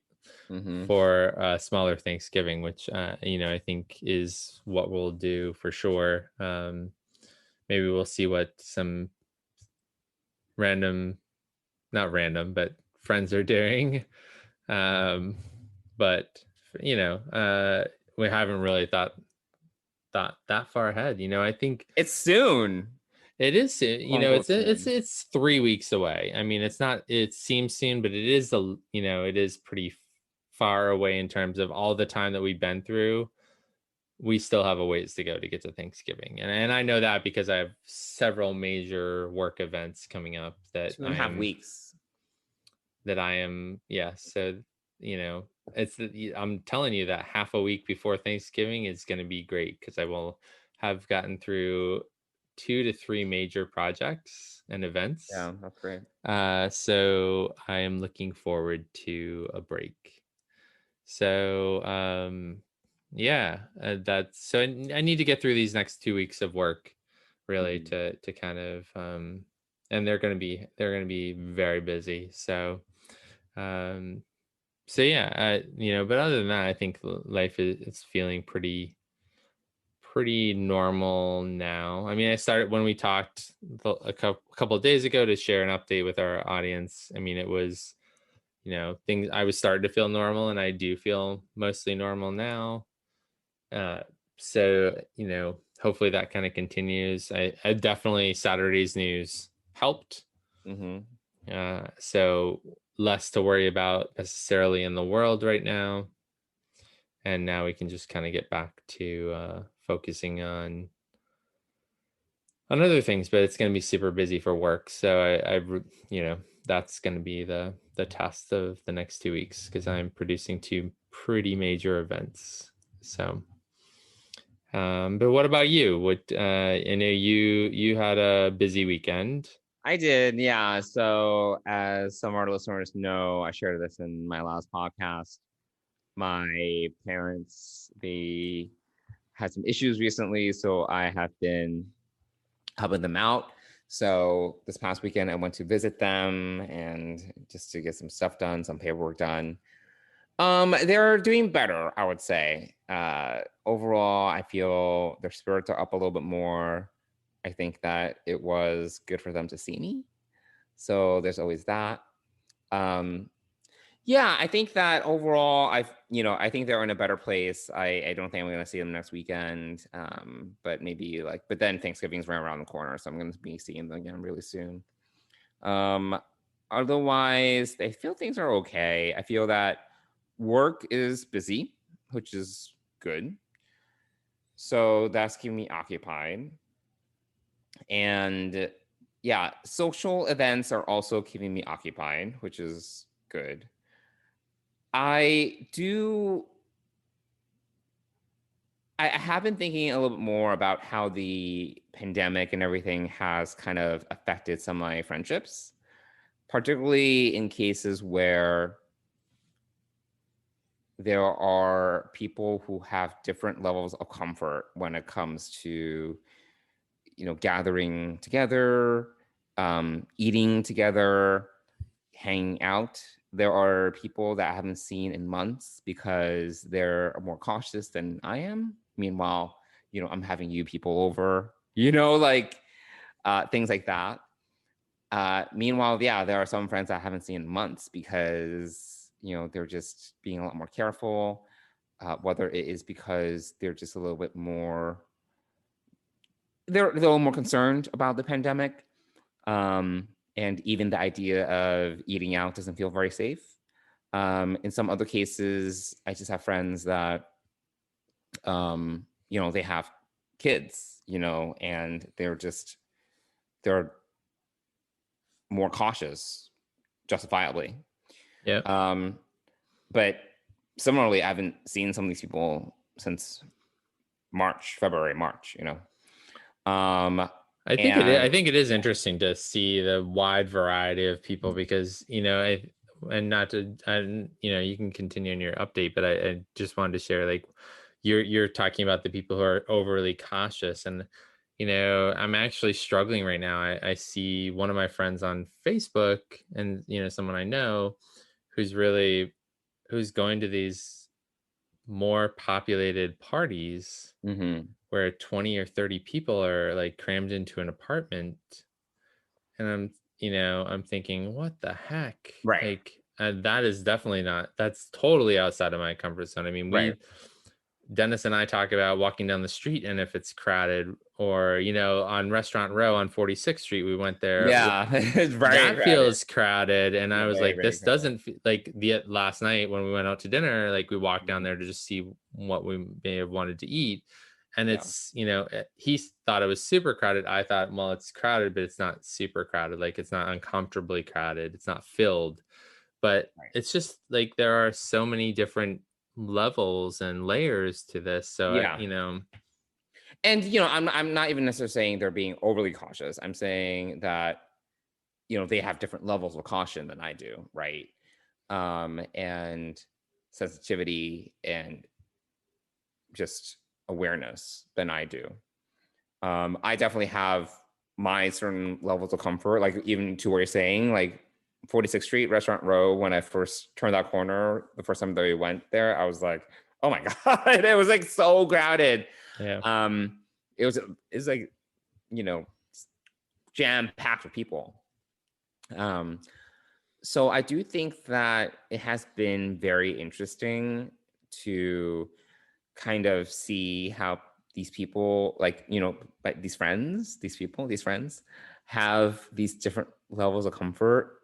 For smaller Thanksgiving, which I think is what we'll do for sure. Maybe we'll see what some not random, but friends are doing. But we haven't really thought that far ahead. I think it's soon. It is soon. It's 3 weeks away. I mean, it seems soon, but it is it is pretty far away in terms of all the time that we've been through. We still have a ways to go to get to Thanksgiving. And I know that because I have several major work events coming up that 2.5 weeks. That I am, yeah. So, I'm telling you that half a week before Thanksgiving is going to be great because I will have gotten through 2 to 3 major projects and events. Yeah, that's great. So I am looking forward to a break. So yeah, that's so. I need to get through these next 2 weeks of work, really, to kind of, and they're going to be very busy. So, so yeah, but other than that, I think life is feeling pretty normal now. I mean, I started when we talked a couple of days ago to share an update with our audience. I mean, it was, things I was starting to feel normal, and I do feel mostly normal now. So, hopefully that kind of continues. I definitely Saturday's news helped. So less to worry about necessarily in the world right now. And now we can just kind of get back to focusing on other things, but it's going to be super busy for work. So that's going to be the test of the next 2 weeks, because I'm producing 2 pretty major events. So, but what about you? I know you had a busy weekend. I did, yeah. So as some of our listeners know, I shared this in my last podcast. My parents, they had some issues recently, so I have been helping them out. So this past weekend, I went to visit them and just to get some stuff done, some paperwork done. They're doing better, I would say. Overall, I feel their spirits are up a little bit more. I think that it was good for them to see me. So there's always that. Yeah, I think that overall, I think they're in a better place. I don't think I'm going to see them next weekend. But maybe but then Thanksgiving's right around the corner, so I'm going to be seeing them again really soon. Otherwise, I feel things are okay. I feel that work is busy, which is good. So that's keeping me occupied. And yeah, social events are also keeping me occupied, which is good. I have been thinking a little bit more about how the pandemic and everything has kind of affected some of my friendships, particularly in cases where there are people who have different levels of comfort when it comes to, gathering together, eating together, hanging out. There are people that I haven't seen in months because they're more cautious than I am. Meanwhile, I'm having you people over, things like that. Meanwhile, yeah, there are some friends I haven't seen in months because, they're just being a lot more careful, whether it is because they're just a little bit more, they're a little more concerned about the pandemic. And even the idea of eating out doesn't feel very safe. In some other cases, I just have friends that, they have kids, and they're more cautious, justifiably. Yeah. But similarly, I haven't seen some of these people since February, March, I think it is interesting to see the wide variety of people, because you can continue in your update, but I just wanted to share, like, you're talking about the people who are overly cautious, and I'm actually struggling right now. I see one of my friends on Facebook, and someone I know who's going to these more populated parties where 20 or 30 people are like crammed into an apartment, and I'm thinking, what the heck? Right. Like, that's totally outside of my comfort zone. I mean, Right. Dennis and I talk about walking down the street, and if it's crowded, or on Restaurant Row on 46th Street, we went there. Yeah, it's very that crowded. Feels crowded, and I was very, like, very this crowded. doesn't feel like last night when we went out to dinner. Like, we walked down there to just see what we may have wanted to eat, and it's he thought it was super crowded. I thought, well, it's crowded, but it's not super crowded. Like, it's not uncomfortably crowded. It's not filled, but it's just like there are so many different levels and layers to this. So and I'm not even necessarily saying they're being overly cautious. I'm saying that they have different levels of caution than I do, right? And sensitivity and just awareness than I do. I definitely have my certain levels of comfort, like even to what you're saying, like 46th Street Restaurant Row, when I first turned that corner, the first time that we went there, I was like, oh my God, it was like so crowded. Yeah. It was like, you know, jam-packed with people. So I do think that it has been very interesting to kind of see how these people, like, you know, like these friends have these different levels of comfort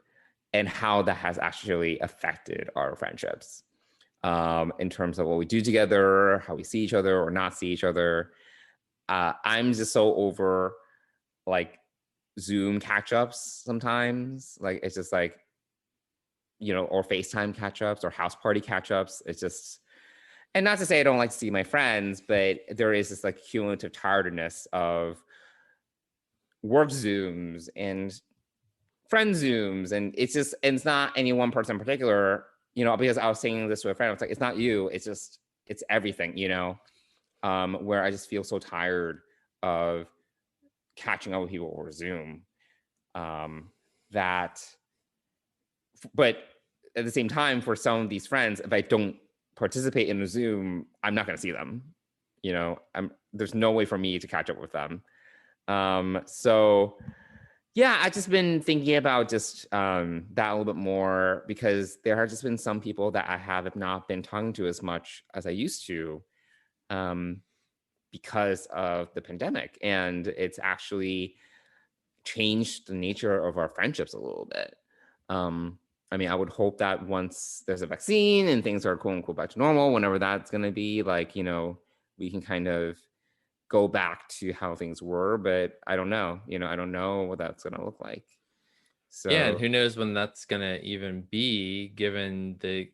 and how that has actually affected our friendships, in terms of what we do together, how we see each other or not see each other. I'm just so over like Zoom catch-ups sometimes. Like, it's just like, you know, or FaceTime catch-ups or house party catch-ups. It's just, and not to say I don't like to see my friends, but there is this like cumulative tiredness of work Zooms and friend Zooms. And it's just, and it's not any one person in particular, you know, because I was saying this to a friend, I was like, it's not you, it's just, it's everything, you know, where I just feel so tired of catching up with people over Zoom, but at the same time, for some of these friends, if I don't participate in a Zoom, I'm not going to see them. You know, there's no way for me to catch up with them. So yeah, I've just been thinking about just that a little bit more, because there have just been some people that I have not been talking to as much as I used to, because of the pandemic, and it's actually changed the nature of our friendships a little bit. I mean, I would hope that once there's a vaccine and things are quote unquote back to normal, whenever that's going to be, like, you know, we can kind of go back to how things were, but I don't know, you know, I don't know what that's going to look like. So Yeah, and who knows when that's going to even be, given the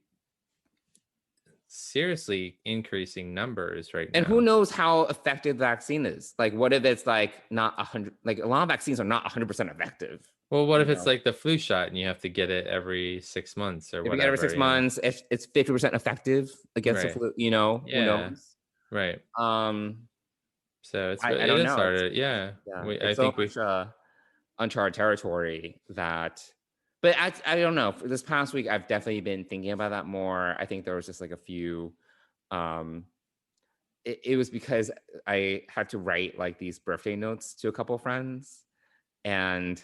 seriously increasing numbers right now. And who knows how effective the vaccine is? Like, what if it's like not 100, like a lot of vaccines are not 100% effective. Well, what if it's like the flu shot and you have to get it every 6 months or If whatever? you get every 6 months, if it's 50% effective against the flu, you know, who knows? Right. So it's, I don't know. Hard. Yeah. I think we uncharted territory that, but I don't know. For this past week, I've definitely been thinking about that more. I think there was just like a few, it was because I had to write like these birthday notes to a couple of friends, and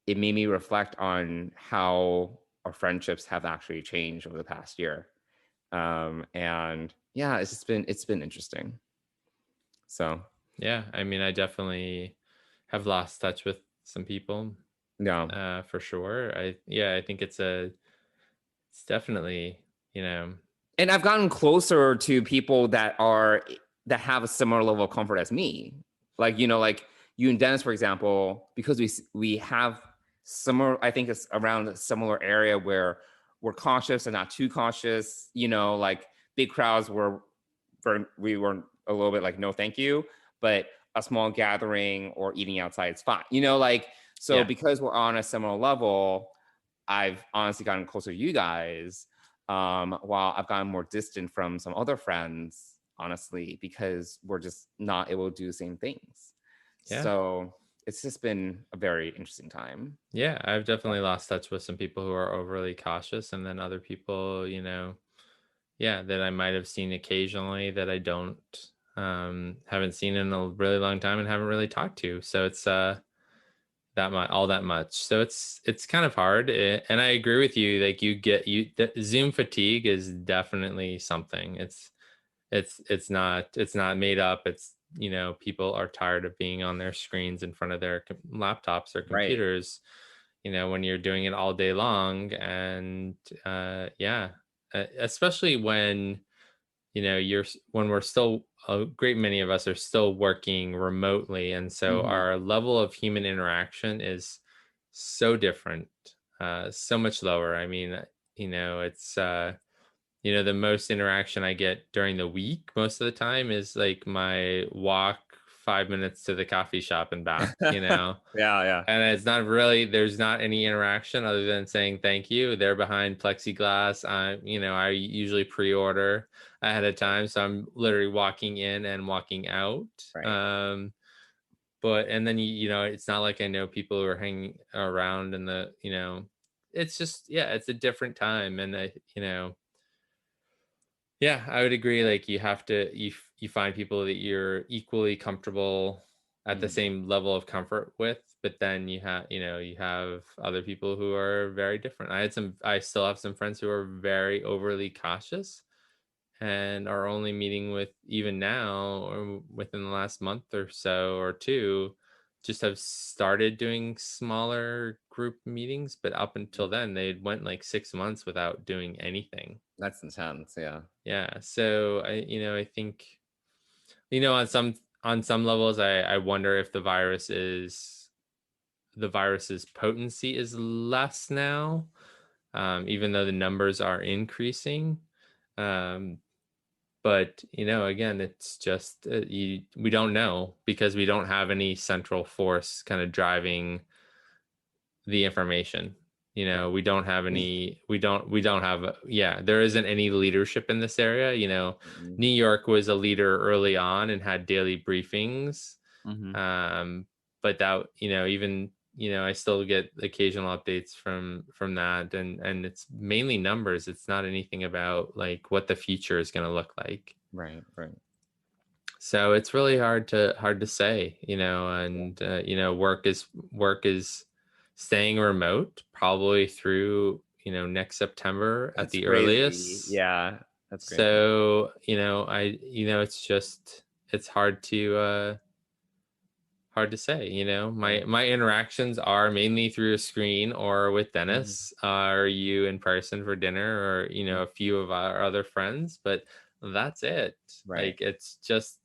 it made me reflect on how our friendships have actually changed over the past year. And yeah, it's been interesting. So yeah, I mean, I definitely have lost touch with some people. Yeah, for sure. I think it's definitely, you know. And I've gotten closer to people that have a similar level of comfort as me. Like, you know, like you and Dennis, for example, because we have similar, I think it's around a similar area where we're cautious and not too cautious, you know, like big crowds we were a little bit like, no, thank you. But a small gathering or eating outside is fine, you know, like, so because we're on a similar level, I've honestly gotten closer to you guys, while I've gotten more distant from some other friends, honestly, because we're just not able to do the same things. Yeah. So it's just been a very interesting time. Yeah, I've definitely lost touch with some people who are overly cautious, and then other people, you know, that I might have seen occasionally that I don't haven't seen in a really long time and haven't really talked to. So it's that much. So it's kind of hard. And I agree with you. Like Zoom fatigue is definitely something. It's not made up. It's, you know, people are tired of being on their screens in front of their laptops or computers, you know, when you're doing it all day long. And especially when, you know, when we're still, a great many of us are still working remotely. And so our level of human interaction is so different, so much lower. I mean, you know, it's, you know, the most interaction I get during the week most of the time is like my walk 5 minutes to the coffee shop and back, you know? Yeah. And it's not really, there's not any interaction other than saying thank you. They're behind plexiglass. I usually pre-order ahead of time. So I'm literally walking in and walking out. Right. And then, it's not like I know people who are hanging around in the, it's just, it's a different time. And I would agree. Like you have to, you find people that you're equally comfortable at the same level of comfort with, but then you have other people who are very different. I still have some friends who are very overly cautious and are only meeting with, even now or within the last month or so or two, just have started doing smaller group meetings, but up until then they went like 6 months without doing anything. That's intense. Yeah. So I think, on some levels, I wonder if the virus's potency is less now, even though the numbers are increasing. But again, it's just we don't know because we don't have any central force kind of driving the information. We don't have any, we don't have, there isn't any leadership in this area. New York was a leader early on and had daily briefings. But that, even, I still get occasional updates from that, and it's mainly numbers. It's not anything about like what the future is going to look like. Right. So it's really hard to say, and work is staying remote probably through next September at the earliest. Yeah, that's great. So it's hard to say. My interactions are mainly through a screen or with Dennis. Are you in person for dinner, or a few of our other friends, but that's it. Right. Like it's just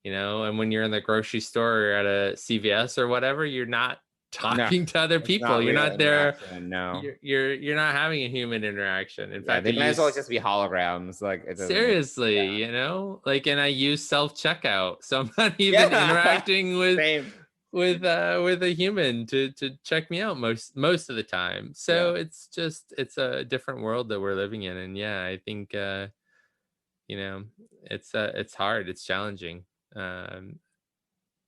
and when you're in the grocery store or at a CVS or whatever, you're not talking to other people. You're not there. No, you're not having a human interaction. In fact, they might as well just be holograms. Like seriously, like, and I use self-checkout, so I'm not even interacting with a human to check me out most of the time. So it's a different world that we're living in, and I think it's hard, it's challenging.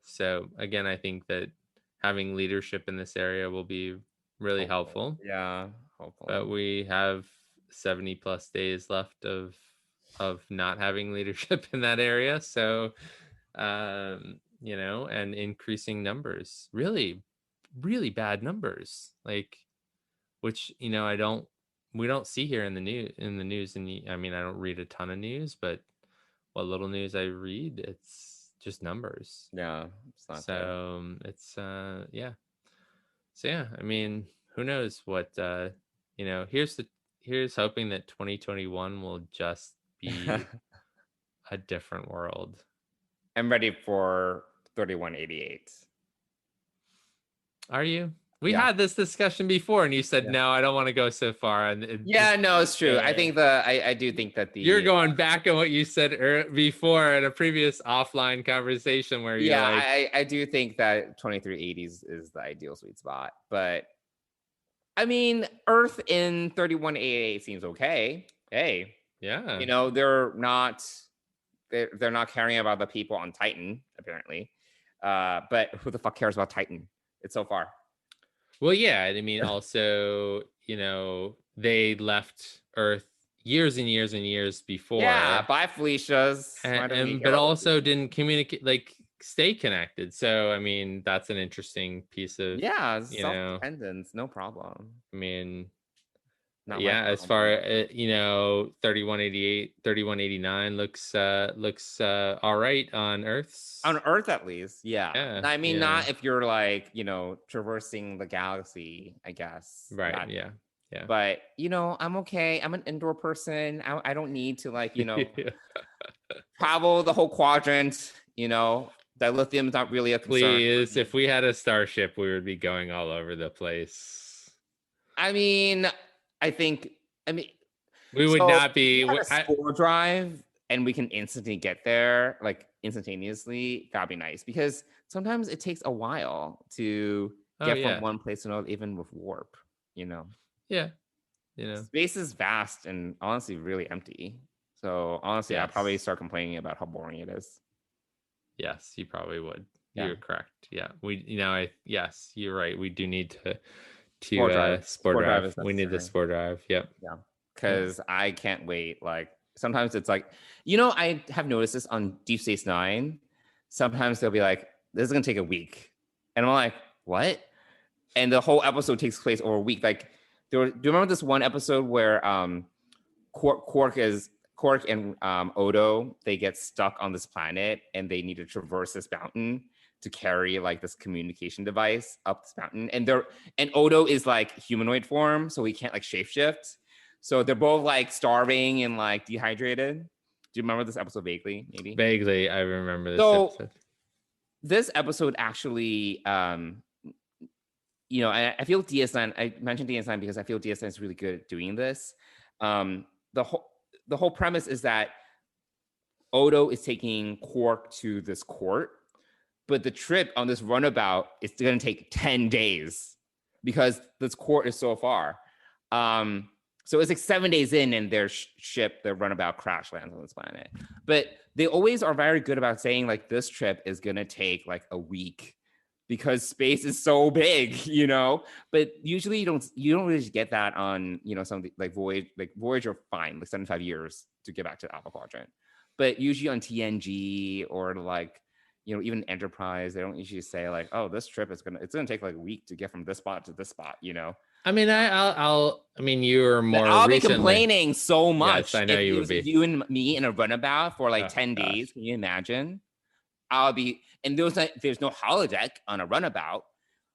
So again, I think that having leadership in this area will be really helpful. Yeah, hopefully. But we have 70 plus days left of not having leadership in that area. So, and increasing numbers, really, really bad numbers, like, which, we don't see here in the news. And I mean, I don't read a ton of news, but what little news I read, it's just numbers. Yeah. It's not so good. It's So I mean, who knows what here's hoping that 2021 will just be a different world. I'm ready for 3188. Are you? We had this discussion before, and you said no, I don't want to go so far. And no, it's true. I think I do think that you're going back on what you said before in a previous offline conversation where you're like, I do think that 2380s is the ideal sweet spot. But I mean, Earth in 3188 seems okay. Hey, they're not caring about the people on Titan apparently. But who the fuck cares about Titan? It's so far. Well, I mean, also, they left Earth years and years and years before. Yeah, bye, Felicia's. But also didn't communicate, like, stay connected. So, I mean, that's an interesting piece of self-dependence, no problem. I mean, as far as 3188, 3189 looks all right on Earth. On Earth, at least, I mean, not if you're like traversing the galaxy, I guess. Right. But I'm okay. I'm an indoor person. I don't need to travel the whole quadrant. Dilithium's not really a concern. Please, if we had a starship, we would be going all over the place. I mean, we we would not be a spore drive. and we can instantly get there, like instantaneously, that'd be nice. Because sometimes it takes a while to get from one place to another, even with warp, you know? Yeah. You know, Space is vast and honestly really empty. So honestly, I'll probably start complaining about how boring it is. Yes, you probably would. Yeah. You're correct. Yeah. Yes, you're right. We do need to Sport drive is we need the necessary. sport drive. Yep. Yeah. Because I can't wait. Like sometimes it's like, you know, I have noticed this on Deep Space Nine. Sometimes they'll be like, this is gonna take a week. And I'm like, what? And the whole episode takes place over a week. Like, do you remember this one episode where Quark and Odo, they get stuck on this planet and they need to traverse this mountain to carry like this communication device up this mountain. And Odo is like humanoid form, so he can't like shapeshift. So they're both like starving and like dehydrated. Do you remember this episode vaguely? Maybe vaguely, I remember this episode. This episode actually, you know, I feel DS9. I mentioned DS9 because I feel DS9 is really good at doing this. The whole premise is that Odo is taking Quark to this court, but the trip on this runabout is going to take 10 days because this court is so far. So it's like 7 days in and their ship, their runabout crash lands on this planet. But they always are very good about saying like this trip is going to take like a week because space is so big, you know. But usually you don't really get that on, you know, something like Voyager, fine, like 75 years to get back to the Alpha Quadrant. But usually on TNG or like, you know, even Enterprise, they don't usually say like, oh, this trip it's gonna take like a week to get from this spot to this spot, you know. I mean, I mean, you were more. I'll recently be complaining so much. Yes, I know you would be. You and me in a runabout for like 10 days. Can you imagine? I'll be, and there's no holodeck on a runabout.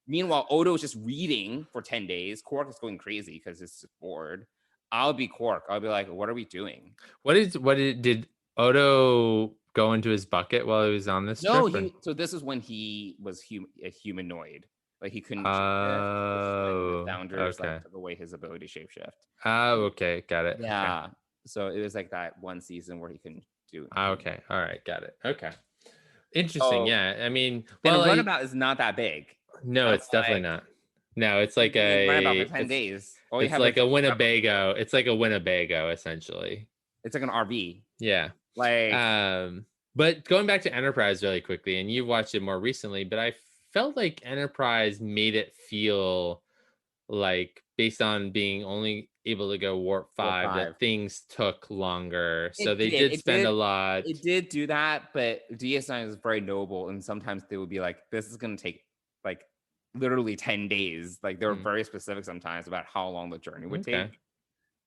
Meanwhile, Odo is just reading for 10 days. Quark is going crazy because it's bored. I'll be Quark. I'll be like, what are we doing? Did Odo go into his bucket while he was on this trip? So this is when he was a humanoid. Like he couldn't shapeshift. The founders like took away his ability to shapeshift. Oh, okay, got it. Yeah. Okay. So it was like that one season where he couldn't do it. Okay. All right, got it. Okay. Interesting. Yeah. I mean, well, the runabout is not that big. No, it's definitely not. No, it's like runabout for 10 days. It's like a Winnebago. It's like a Winnebago, essentially. It's like an RV. Yeah. Like but going back to Enterprise really quickly, and you've watched it more recently, but I felt like Enterprise made it feel like, based on being only able to go warp 5, that things took longer. So they did spend a lot. It did do that, but DS9 is very noble, and sometimes they would be like, this is going to take like literally 10 days. Like they were very specific sometimes about how long the journey would take.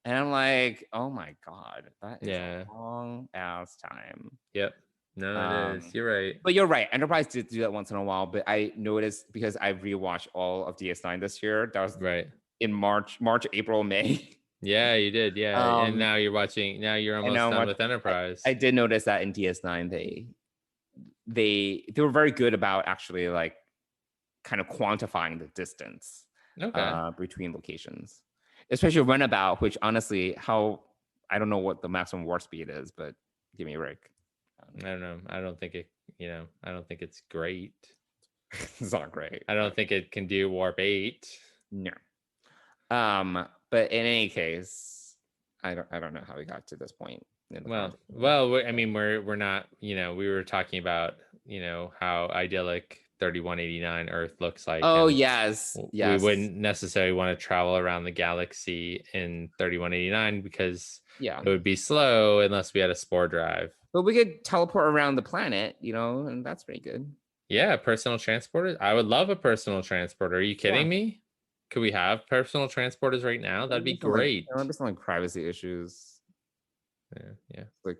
And I'm like, oh my God, that is a long ass time. Yep. No, it is. You're right. But you're right. Enterprise did do that once in a while, but I noticed because I rewatched all of DS9 this year. That was right in March, April, May. Yeah, you did. Yeah. And now you're watching. Now you're almost done with Enterprise. I did notice that in DS9, they were very good about actually like kind of quantifying the distance between locations, especially runabout, which honestly, I don't know what the maximum warp speed is, but give me a break. I don't know. I don't think it, I don't think it's great. It's not great. I don't think it can do warp 8. No. But in any case, I don't know how we got to this point. I mean, we're not, we were talking about, how idyllic 3189 Earth looks like. Oh, yes. We wouldn't necessarily want to travel around the galaxy in 3189 because it would be slow unless we had a spore drive. But we could teleport around the planet, and that's pretty good. Yeah, personal transporters. I would love a personal transporter. Are you kidding me? Could we have personal transporters right now? That'd be great. There might be some like privacy issues. Yeah. Like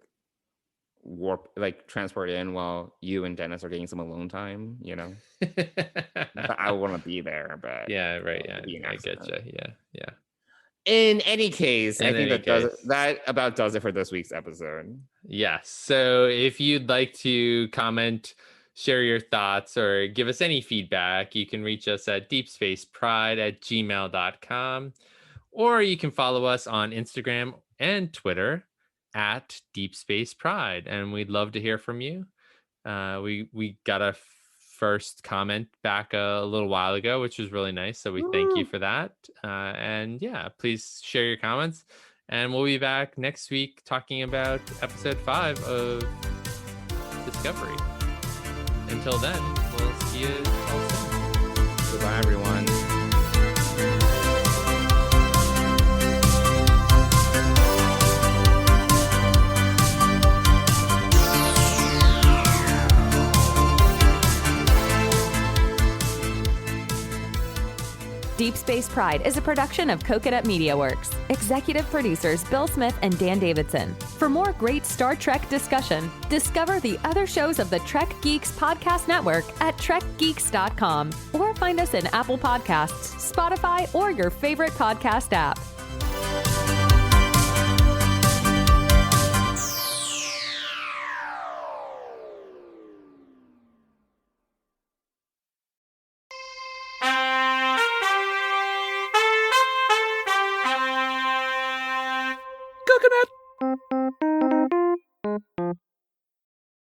warp, like transport in while you and Dennis are getting some alone time. I want to be there, but yeah, right. Yeah, I get you. Yeah. In any case, I think that about does it for this week's episode. Yes. So if you'd like to comment, share your thoughts, or give us any feedback, you can reach us at deepspacepride@gmail.com, or you can follow us on Instagram and Twitter at Deep Space Pride, and we'd love to hear from you. We got a first comment back a little while ago, which was really nice. So we thank you for that. And yeah, please share your comments. And we'll be back next week talking about episode 5 of Discovery. Until then, we'll see you all soon. Goodbye, everyone. Deep Space Pride is a production of Coconut Media Works. Executive producers Bill Smith and Dan Davidson. For more great Star Trek discussion, discover the other shows of the Trek Geeks Podcast Network at trekgeeks.com or find us in Apple Podcasts, Spotify, or your favorite podcast app.